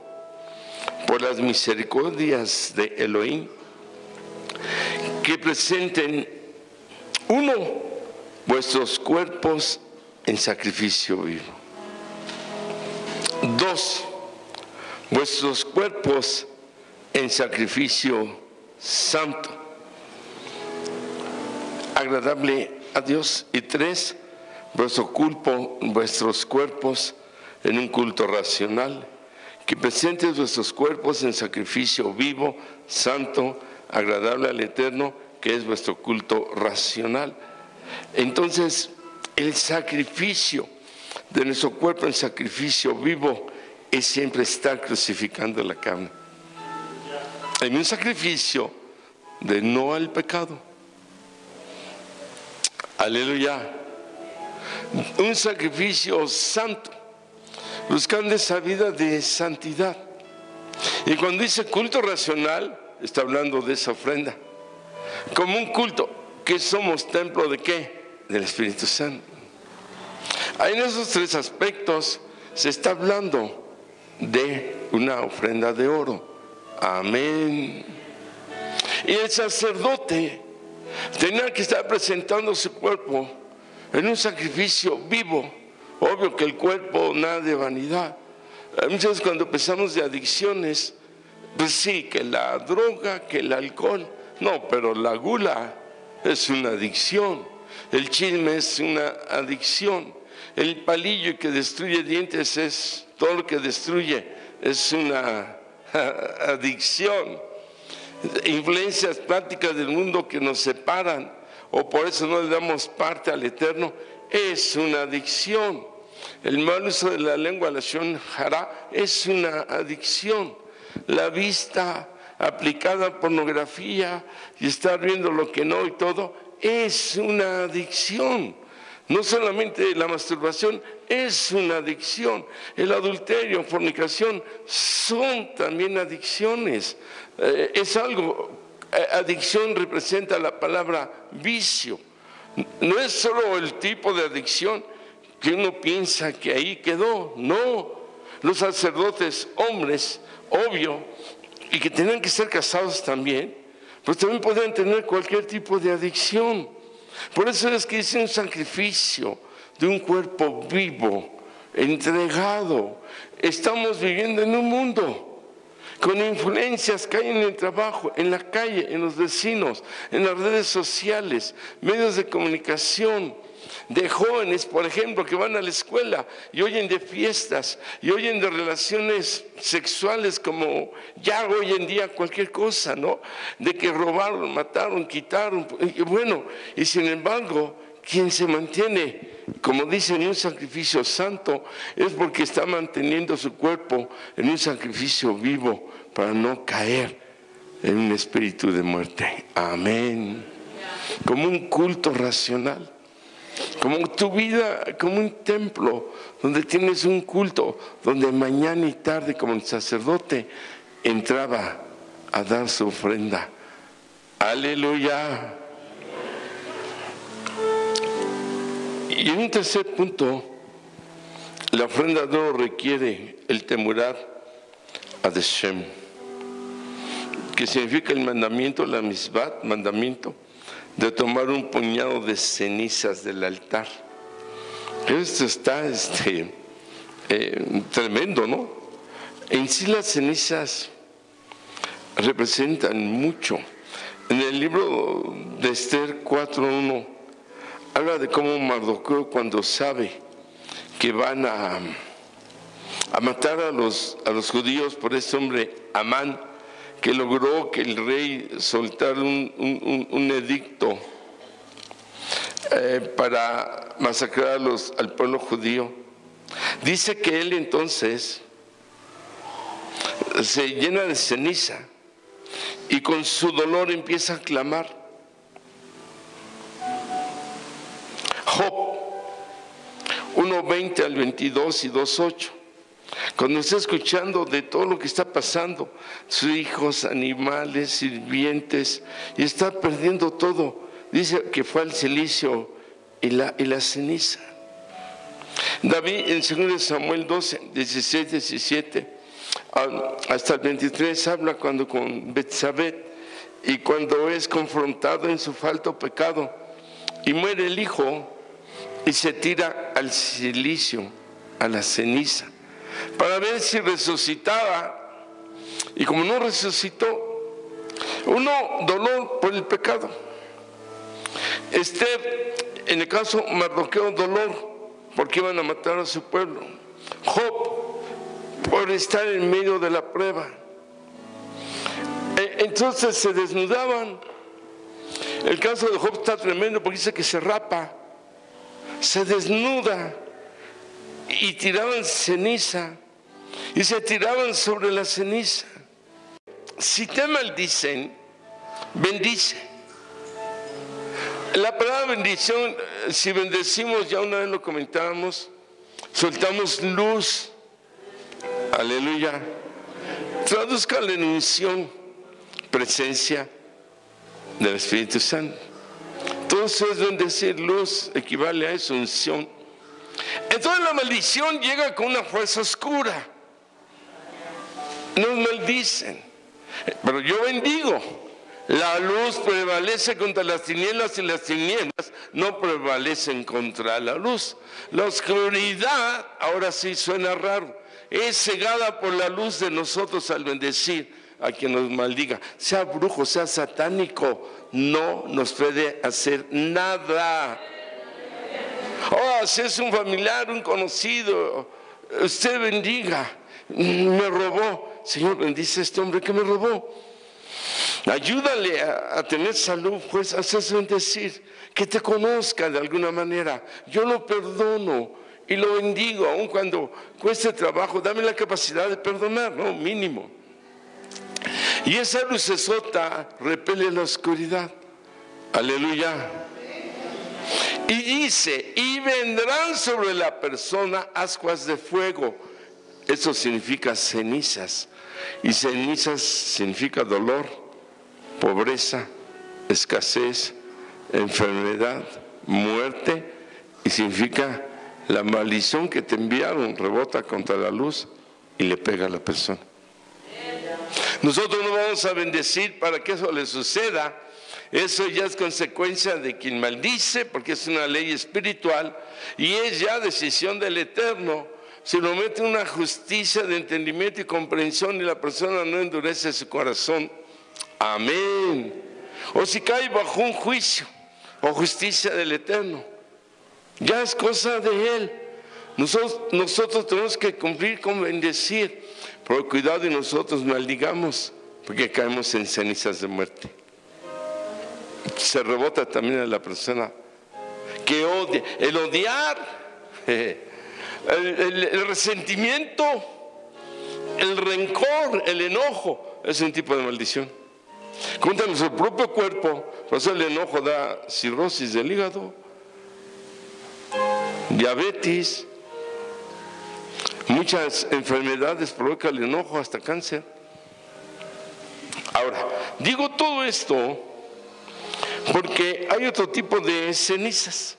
por las misericordias de Elohim que presenten, 1, vuestros cuerpos en sacrificio vivo. 2, vuestros cuerpos en sacrificio santo, agradable a Dios. Y 3, vuestros cuerpos en un culto racional, que presentes vuestros cuerpos en sacrificio vivo, santo, agradable al Eterno, que es vuestro culto racional. Entonces, el sacrificio de nuestro cuerpo en sacrificio vivo es siempre estar crucificando la carne. En un sacrificio de no al pecado. Aleluya. Un sacrificio santo, buscando esa vida de santidad. Y cuando dice culto racional, está hablando de esa ofrenda. Como un culto, que somos templo de ¿qué? Del Espíritu Santo. Ahí en esos 3 aspectos se está hablando de una ofrenda de oro. Amén. Y el sacerdote tenía que estar presentando su cuerpo en un sacrificio vivo. Obvio que el cuerpo nada de vanidad. Muchas veces cuando pensamos de adicciones, pues sí, que la droga, que el alcohol. No, pero la gula es una adicción. El chisme es una adicción. El palillo que destruye dientes es todo lo que destruye. Es una adicción. Influencias prácticas del mundo que nos separan, o por eso no le damos parte al Eterno, es una adicción. El mal uso de la lengua, la shon hara, es una adicción. La vista aplicada a pornografía y estar viendo lo que no y todo, es una adicción. No solamente la masturbación es una adicción, el adulterio, fornicación son también adicciones. Es algo, adicción representa la palabra vicio. No es solo el tipo de adicción que uno piensa que ahí quedó, no. Los sacerdotes, hombres, obvio, y que tenían que ser casados también, pues también podían tener cualquier tipo de adicción. Por eso es que dice un sacrificio de un cuerpo vivo, entregado. Estamos viviendo en un mundo con influencias que hay en el trabajo, en la calle, en los vecinos, en las redes sociales, medios de comunicación, de jóvenes, por ejemplo, que van a la escuela y oyen de fiestas y oyen de relaciones sexuales como ya hoy en día cualquier cosa, ¿no? De que robaron, mataron, quitaron, y bueno, y sin embargo, quien se mantiene, como dicen, en un sacrificio santo, es porque está manteniendo su cuerpo en un sacrificio vivo para no caer en un espíritu de muerte. Amén. Como un culto racional. Como tu vida, como un templo donde tienes un culto, donde mañana y tarde como el sacerdote entraba a dar su ofrenda. Aleluya. Y en un tercer punto, la ofrenda no requiere el temurar a Hashem, que significa el mandamiento, la misbat, mandamiento, de tomar un puñado de cenizas del altar. Esto está tremendo, ¿no? En sí las cenizas representan mucho. En el libro de Esther 4:1 habla de cómo Mardoqueo, cuando sabe que van a matar a los judíos por este hombre Amán, que logró que el rey soltara un edicto para masacrar al pueblo judío. Dice que él entonces se llena de ceniza y con su dolor empieza a clamar. Job 1:20 al 22 y 2:8. Cuando está escuchando de todo lo que está pasando, sus hijos, animales, sirvientes, y está perdiendo todo, dice que fue al cilicio y la ceniza. David en 2 Samuel 12, 16, 17 hasta el 23 habla cuando con Betsabé y cuando es confrontado en su falto pecado y muere el hijo y se tira al cilicio, a la ceniza, para ver si resucitaba, y como no resucitó, dolor por el pecado. Esther, en el caso Mardoqueo, dolor porque iban a matar a su pueblo. Job, por estar en medio de la prueba. Entonces se desnudaban. El caso de Job está tremendo porque dice que se rapa, se desnuda, y tiraban ceniza, y se tiraban sobre la ceniza. Si te maldicen, bendice. La palabra bendición, si bendecimos, ya una vez lo comentábamos, soltamos luz. Aleluya. Tradúzcale en unción, presencia del Espíritu Santo. Todo eso es bendecir, luz equivale a eso, unción. Entonces la maldición llega con una fuerza oscura. Nos maldicen, pero yo bendigo. La luz prevalece contra las tinieblas y las tinieblas no prevalecen contra la luz. La oscuridad, ahora sí suena raro, es cegada por la luz de nosotros al bendecir a quien nos maldiga. Sea brujo, sea satánico, no nos puede hacer nada. Oh, si es un familiar, un conocido, usted bendiga. Me robó. Señor, bendice a este hombre que me robó. Ayúdale a tener salud, pues haces bendecir, que te conozca de alguna manera. Yo lo perdono y lo bendigo, aun cuando cueste trabajo. Dame la capacidad de perdonar, ¿no? Mínimo. Y esa lucesota repele la oscuridad. Aleluya. Y dice, y vendrán sobre la persona ascuas de fuego. Eso significa cenizas. Y cenizas significa dolor, pobreza, escasez, enfermedad, muerte. Y significa la maldición que te enviaron rebota contra la luz y le pega a la persona. Nosotros no vamos a bendecir para que eso le suceda. Eso ya es consecuencia de quien maldice, porque es una ley espiritual y es ya decisión del Eterno. Si lo mete una justicia de entendimiento y comprensión y la persona no endurece su corazón, amén. O si cae bajo un juicio o justicia del Eterno, ya es cosa de Él. Nosotros tenemos que cumplir con bendecir, pero cuidado y nosotros maldigamos, porque caemos en cenizas de muerte. Se rebota también a la persona que odia. El odiar, el resentimiento, el rencor, el enojo, es un tipo de maldición. Contra nuestro propio cuerpo, por eso el enojo da cirrosis del hígado, diabetes, muchas enfermedades provoca el enojo, hasta cáncer. Ahora, digo todo esto porque hay otro tipo de cenizas.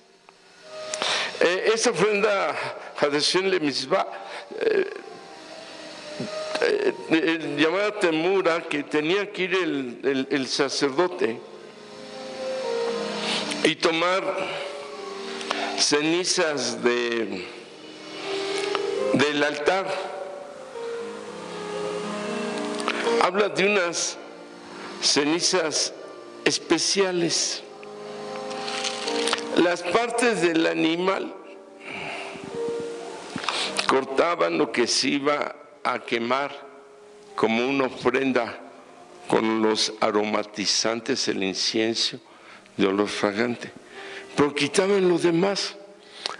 Esta ofrenda Hadashem le Mitzvah, llamada temura, que tenía que ir el sacerdote y tomar cenizas del altar. Habla de unas cenizas especiales. Las partes del animal cortaban lo que se iba a quemar como una ofrenda con los aromatizantes, el incienso de olor fragante, pero quitaban lo demás,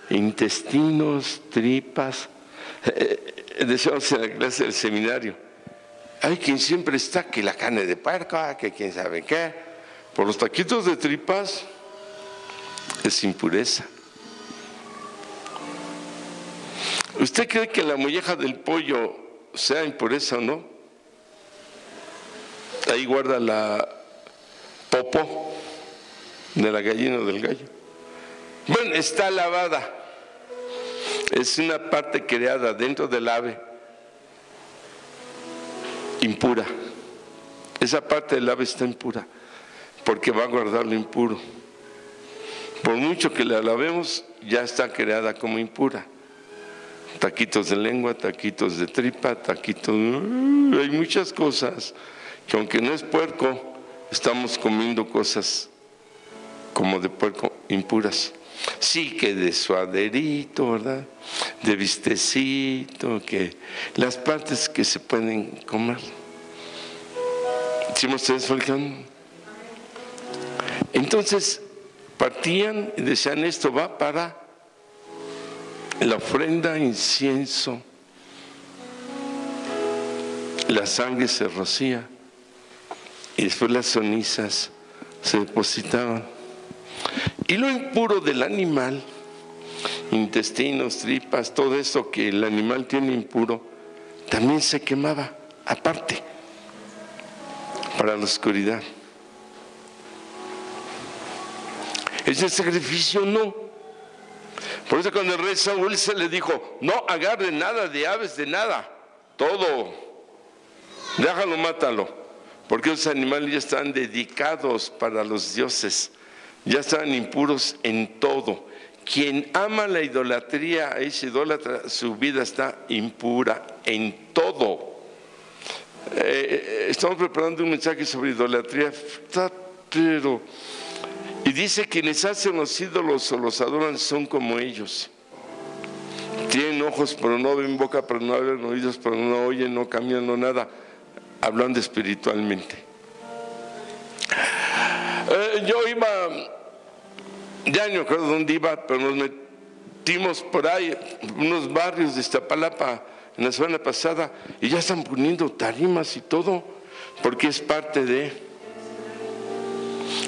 intestinos, tripas. Decíamos en la clase del seminario, hay quien siempre está que la carne de puerco, que quién sabe qué. Por los taquitos de tripas es impureza. ¿Usted cree que la molleja del pollo sea impureza o no? Ahí guarda la popó de la gallina o del gallo. Bueno, está lavada. Es una parte creada dentro del ave, impura. Esa parte del ave está impura, porque va a guardar lo impuro. Por mucho que la lavemos, ya está creada como impura. Taquitos de lengua, taquitos de tripa, taquitos... hay muchas cosas que, aunque no es puerco, estamos comiendo cosas como de puerco impuras. Sí, que de suaderito, ¿verdad? De vistecito, que las partes que se pueden comer. ¿Sí me ustedes explicando? Entonces partían y decían, esto va para la ofrenda, incienso, la sangre se rocía y después las cenizas se depositaban. Y lo impuro del animal, intestinos, tripas, todo eso que el animal tiene impuro, también se quemaba aparte para la oscuridad. Ese sacrificio no. Por eso cuando el rey Saúl se le dijo, no agarre nada de aves, de nada, todo, déjalo, mátalo, porque esos animales ya están dedicados para los dioses, ya están impuros en todo. Quien ama la idolatría, es idólatra, su vida está impura en todo. Estamos preparando un mensaje sobre idolatría, pero... y dice, quienes hacen los ídolos o los adoran son como ellos. Tienen ojos pero no ven, boca pero no hablan, oídos pero no oyen, no caminan, no nada, hablando espiritualmente. Yo iba, ya no recuerdo dónde iba, pero nos metimos por ahí, unos barrios de Iztapalapa en la semana pasada, y ya están poniendo tarimas y todo, porque es parte de...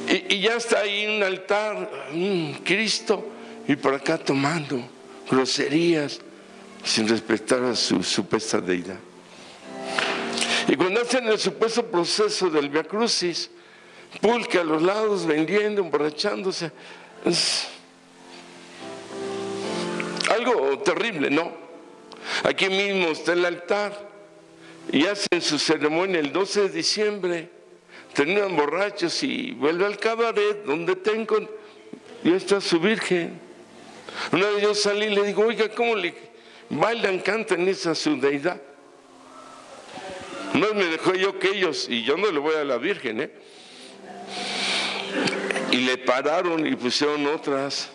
Y ya está ahí un altar, Cristo, y por acá tomando groserías sin respetar a su supuesta deidad. Y cuando hacen el supuesto proceso del Via Crucis, pulque a los lados, vendiendo, emborrachándose. Es algo terrible, ¿no? Aquí mismo está el altar y hacen su ceremonia el 12 de diciembre, terminan borrachos y vuelve al cabaret donde tengo, y está su virgen. Una vez yo salí y le digo, oiga, ¿cómo le bailan, cantan esa su deidad? No me dejó yo que ellos, y yo no le voy a la virgen, y le pararon y pusieron otras.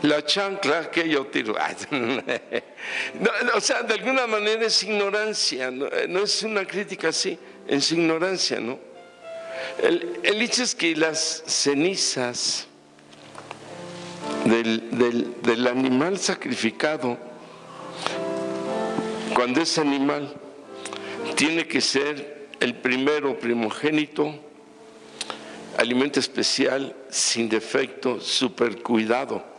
La chancla que yo tiro. No, o sea, de alguna manera es ignorancia, no es una crítica así, es ignorancia, ¿no? El hecho es que las cenizas del animal sacrificado, cuando es animal, tiene que ser el primero primogénito, alimento especial, sin defecto, súper cuidado.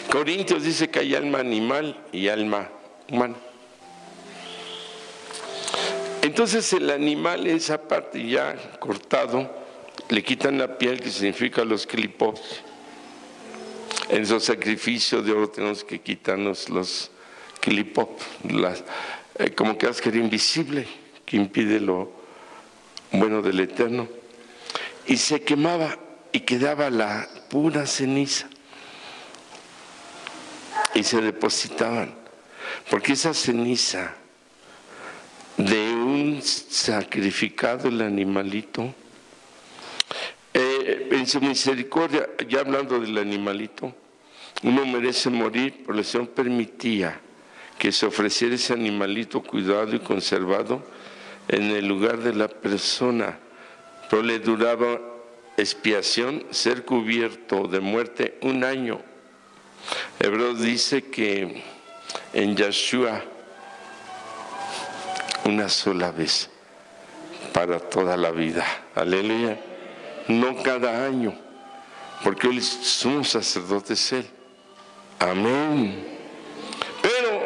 Corintios dice que hay alma animal y alma humana. Entonces el animal, esa parte ya cortado, le quitan la piel, que significa los clipos. En esos sacrificios de oro tenemos que quitarnos los clipos, como que hace que era invisible, que impide lo bueno del Eterno. Y se quemaba y quedaba la pura ceniza. Y se depositaban, porque esa ceniza de un sacrificado, el animalito, en su misericordia, ya hablando del animalito, uno merece morir, por eso permitía que se ofreciera ese animalito cuidado y conservado en el lugar de la persona, pero le duraba expiación ser cubierto de muerte 1 año. Hebreos dice que en Yeshua una sola vez para toda la vida, aleluya, no cada año, porque el sumo sacerdote es Él, amén. Pero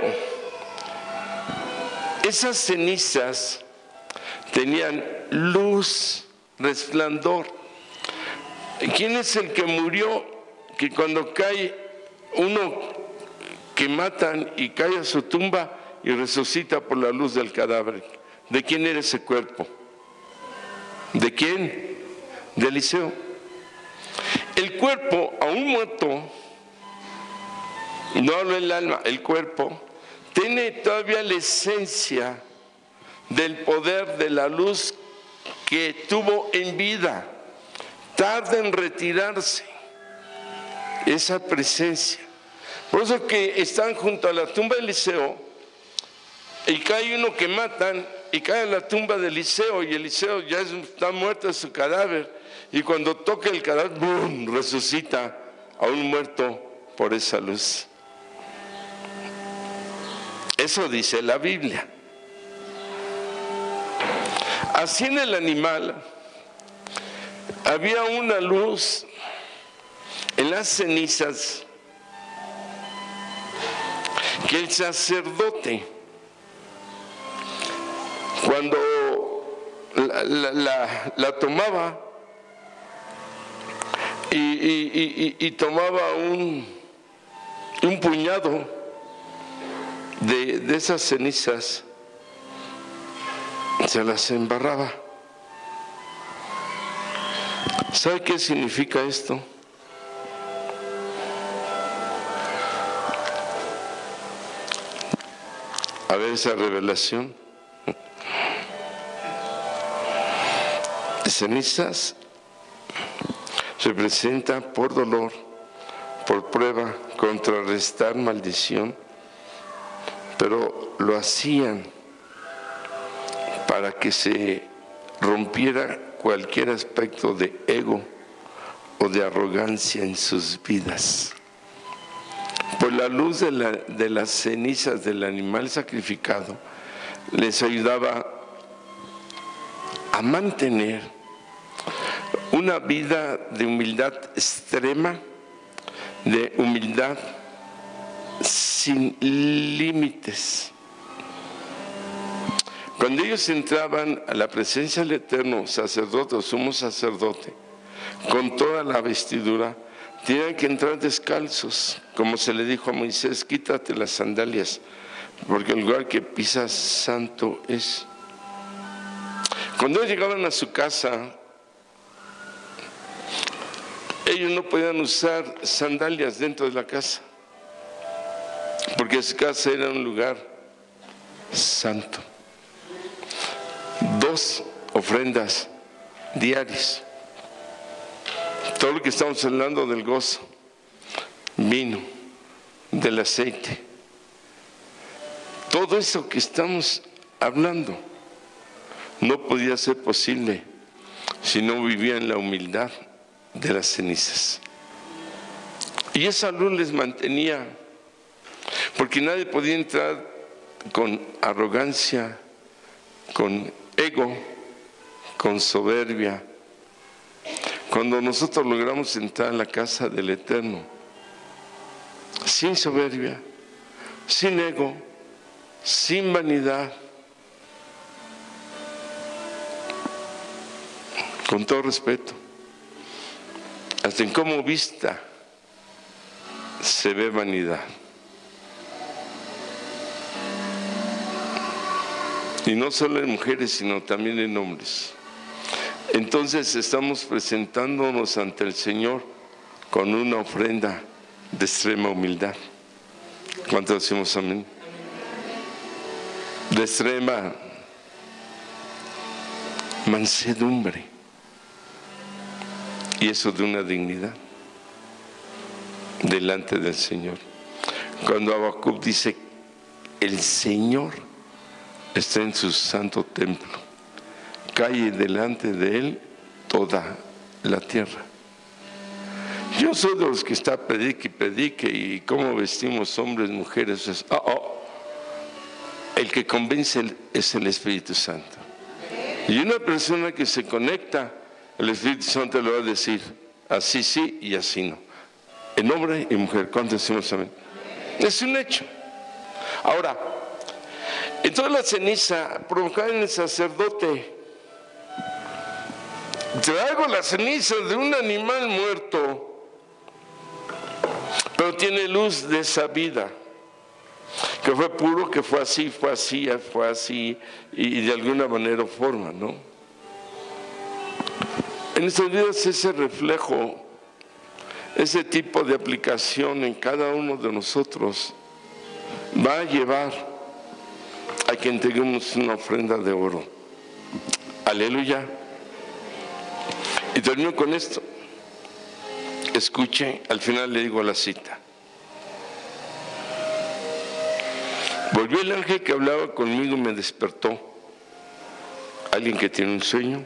esas cenizas tenían luz, resplandor. ¿Quién es el que murió? Que cuando cae uno que matan y cae a su tumba y resucita por la luz del cadáver. ¿De quién era ese cuerpo? ¿De quién? De Eliseo. El cuerpo, aún muerto, no hablo el alma, el cuerpo, tiene todavía la esencia del poder de la luz que tuvo en vida. Tarda en retirarse esa presencia. Por eso que están junto a la tumba de Eliseo y cae uno que matan y cae a la tumba de Eliseo, y Eliseo ya está muerto de su cadáver, y cuando toca el cadáver, ¡bum!, resucita a un muerto por esa luz. Eso dice la Biblia. Así en el animal había una luz en las cenizas que el sacerdote, cuando la tomaba y tomaba un puñado de esas cenizas, se las embarraba. ¿Sabe qué significa esto? A ver esa revelación. Cenizas representa por dolor, por prueba, contrarrestar maldición, pero lo hacían para que se rompiera cualquier aspecto de ego o de arrogancia en sus vidas. Por la luz de las cenizas del animal sacrificado, les ayudaba a mantener una vida de humildad extrema, de humildad sin límites. Cuando ellos entraban a la presencia del Eterno sacerdote o sumo sacerdote, con toda la vestidura, tenían que entrar descalzos, como se le dijo a Moisés: quítate las sandalias, porque el lugar que pisas santo es. Cuando ellos llegaban a su casa, ellos no podían usar sandalias dentro de la casa, porque su casa era un lugar santo. 2 ofrendas diarias. Todo lo que estamos hablando del gozo, vino, del aceite, todo eso que estamos hablando no podía ser posible si no vivía en la humildad de las cenizas. Y esa luz les mantenía, porque nadie podía entrar con arrogancia, con ego, con soberbia. Cuando nosotros logramos entrar en la casa del Eterno, sin soberbia, sin ego, sin vanidad, con todo respeto, hasta en cómo vista se ve vanidad. Y no solo en mujeres, sino también en hombres. Entonces estamos presentándonos ante el Señor con una ofrenda de extrema humildad. ¿Cuántos decimos amén? De extrema mansedumbre. Y eso de una dignidad delante del Señor. Cuando Habacuc dice: el Señor está en su santo templo, calle delante de él toda la tierra. Yo soy de los que está predique y predique, y cómo vestimos hombres, mujeres, es, el que convence es el Espíritu Santo. Y una persona que se conecta, el Espíritu Santo le va a decir así sí y así no, en hombre y mujer. ¿Cuántos decimos amén? Es un hecho. Ahora, entonces la ceniza provocaba en el sacerdote: traigo la ceniza de un animal muerto, pero tiene luz de esa vida, que fue puro, que fue así, y de alguna manera o forma, ¿no? En nuestras vidas ese reflejo, ese tipo de aplicación en cada uno de nosotros va a llevar a que entreguemos una ofrenda de oro. Aleluya. Y termino con esto. Escuche, al final le digo la cita. Volvió el ángel que hablaba conmigo y me despertó. Alguien que tiene un sueño,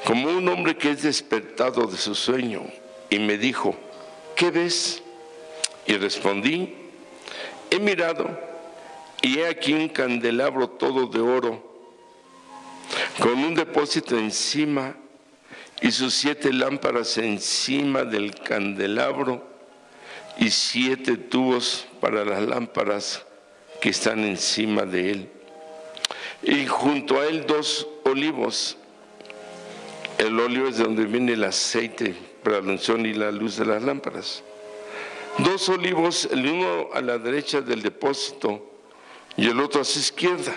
como un hombre que es despertado de su sueño, y me dijo: ¿qué ves? Y respondí: he mirado, y he aquí un candelabro todo de oro, con un depósito encima, y sus 7 lámparas encima del candelabro, y 7 tubos para las lámparas que están encima de él. Y junto a él 2 olivos. El óleo es de donde viene el aceite para la unción y la luz de las lámparas. 2 olivos, el uno a la derecha del depósito y el otro a su izquierda.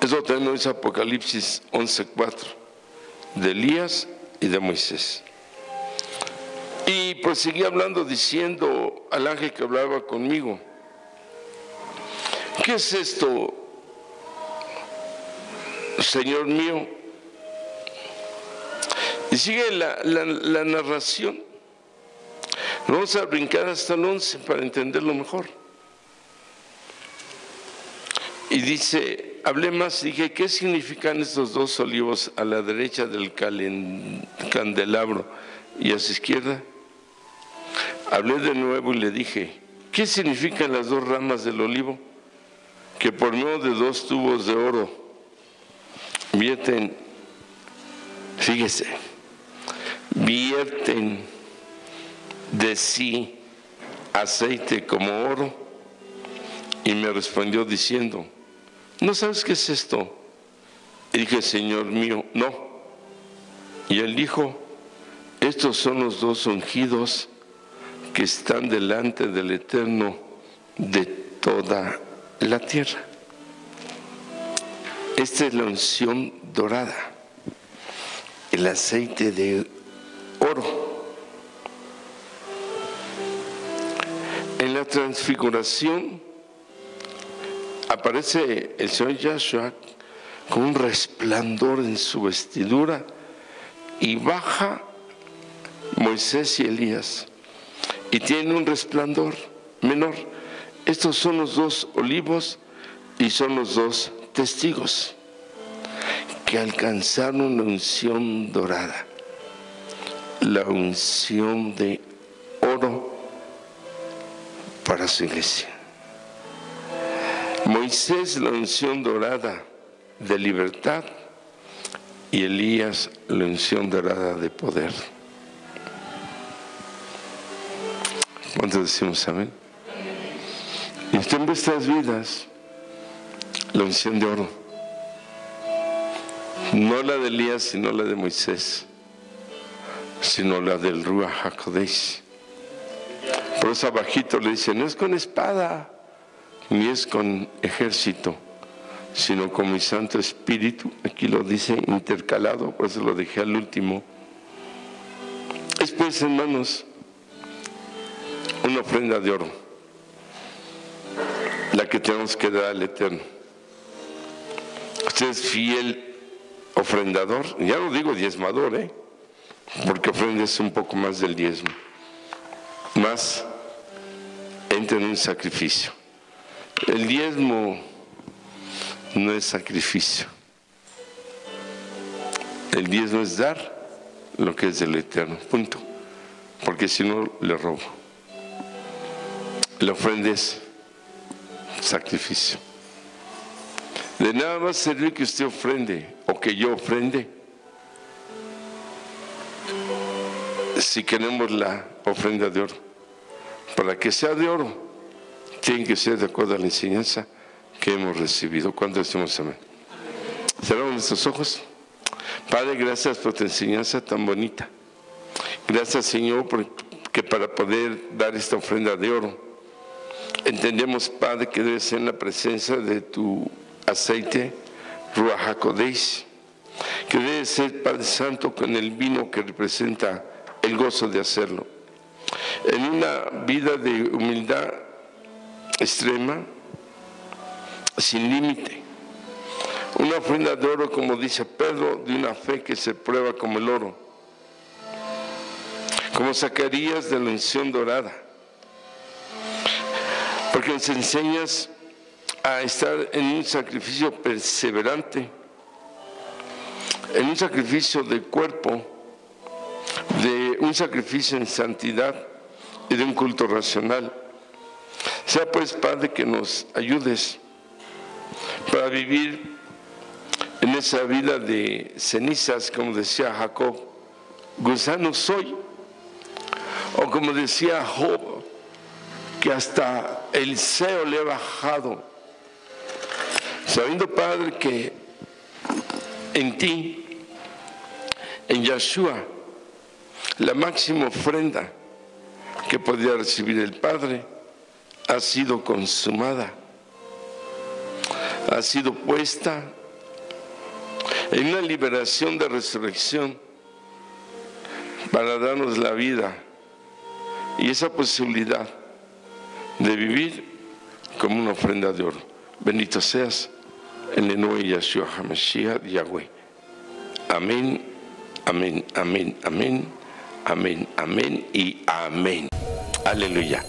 Eso también es Apocalipsis 11:4, de Elías y de Moisés. Y pues seguí hablando, diciendo al ángel que hablaba conmigo: ¿qué es esto, Señor mío? Y sigue la narración. Vamos a brincar hasta el 11 para entenderlo mejor. Y dice, hablé más y dije: ¿qué significan estos 2 olivos a la derecha del candelabro y a su izquierda? Hablé de nuevo y le dije: ¿qué significan las 2 ramas del olivo, que por medio de 2 tubos de oro vierten, fíjese, vierten de sí aceite como oro. Y me respondió diciendo, ¿no sabes qué es esto? Y dije, Señor mío, no. Y él dijo, estos son los dos ungidos que están delante del Eterno de toda la tierra. Esta es la unción dorada, el aceite de oro. En la transfiguración aparece el Señor Yahshua con un resplandor en su vestidura y baja Moisés y Elías y tiene un resplandor menor. Estos son los dos olivos y son los dos testigos que alcanzaron la unción dorada, la unción de oro para su iglesia. Moisés la unción dorada de libertad y Elías la unción dorada de poder. ¿Cuántos decimos amén? Y usted en vuestras vidas la unción de oro, no la de Elías sino la de Moisés, sino la del Ruach HaKodesh. Por eso abajito le dice, no es con espada ni es con ejército, sino con mi Santo Espíritu. Aquí lo dice intercalado, por eso lo dejé al último. Es pues, hermanos, una ofrenda de oro, la que tenemos que dar al Eterno. Usted es fiel ofrendador, ya no digo diezmador, porque ofrenda es un poco más del diezmo, más entra en un sacrificio. El diezmo no es sacrificio, el diezmo es dar lo que es del Eterno, punto, porque si no le robo. La ofrenda es sacrificio. De nada va a servir que usted ofrende o que yo ofrende si queremos la ofrenda de oro. Para que sea de oro, tiene que ser de acuerdo a la enseñanza que hemos recibido. ¿Cuánto decimos amén? Cerramos nuestros ojos. Padre, gracias por tu enseñanza tan bonita. Gracias, Señor, porque para poder dar esta ofrenda de oro, entendemos, Padre, que debe ser en la presencia de tu aceite, Ruach HaKodesh, que debe ser, Padre Santo, con el vino que representa el gozo de hacerlo. En una vida de humildad extrema, sin límite. Una ofrenda de oro, como dice Pedro, de una fe que se prueba como el oro. Como Zacarías de la unción dorada. Porque nos enseñas a estar en un sacrificio perseverante, en un sacrificio de cuerpo, de un sacrificio en santidad y de un culto racional. Sea pues, Padre, que nos ayudes para vivir en esa vida de cenizas, como decía Jacob, gusano soy, o como decía Job, que hasta el Seo le he bajado, sabiendo, Padre, que en ti, en Yahshua, la máxima ofrenda que podía recibir el Padre ha sido consumada, ha sido puesta en una liberación de resurrección para darnos la vida y esa posibilidad de vivir como una ofrenda de oro. Bendito seas en el nombre de Yahshua HaMashiach Yahweh. Amén, amén, amén, amén, amén, amén y amén. Aleluya.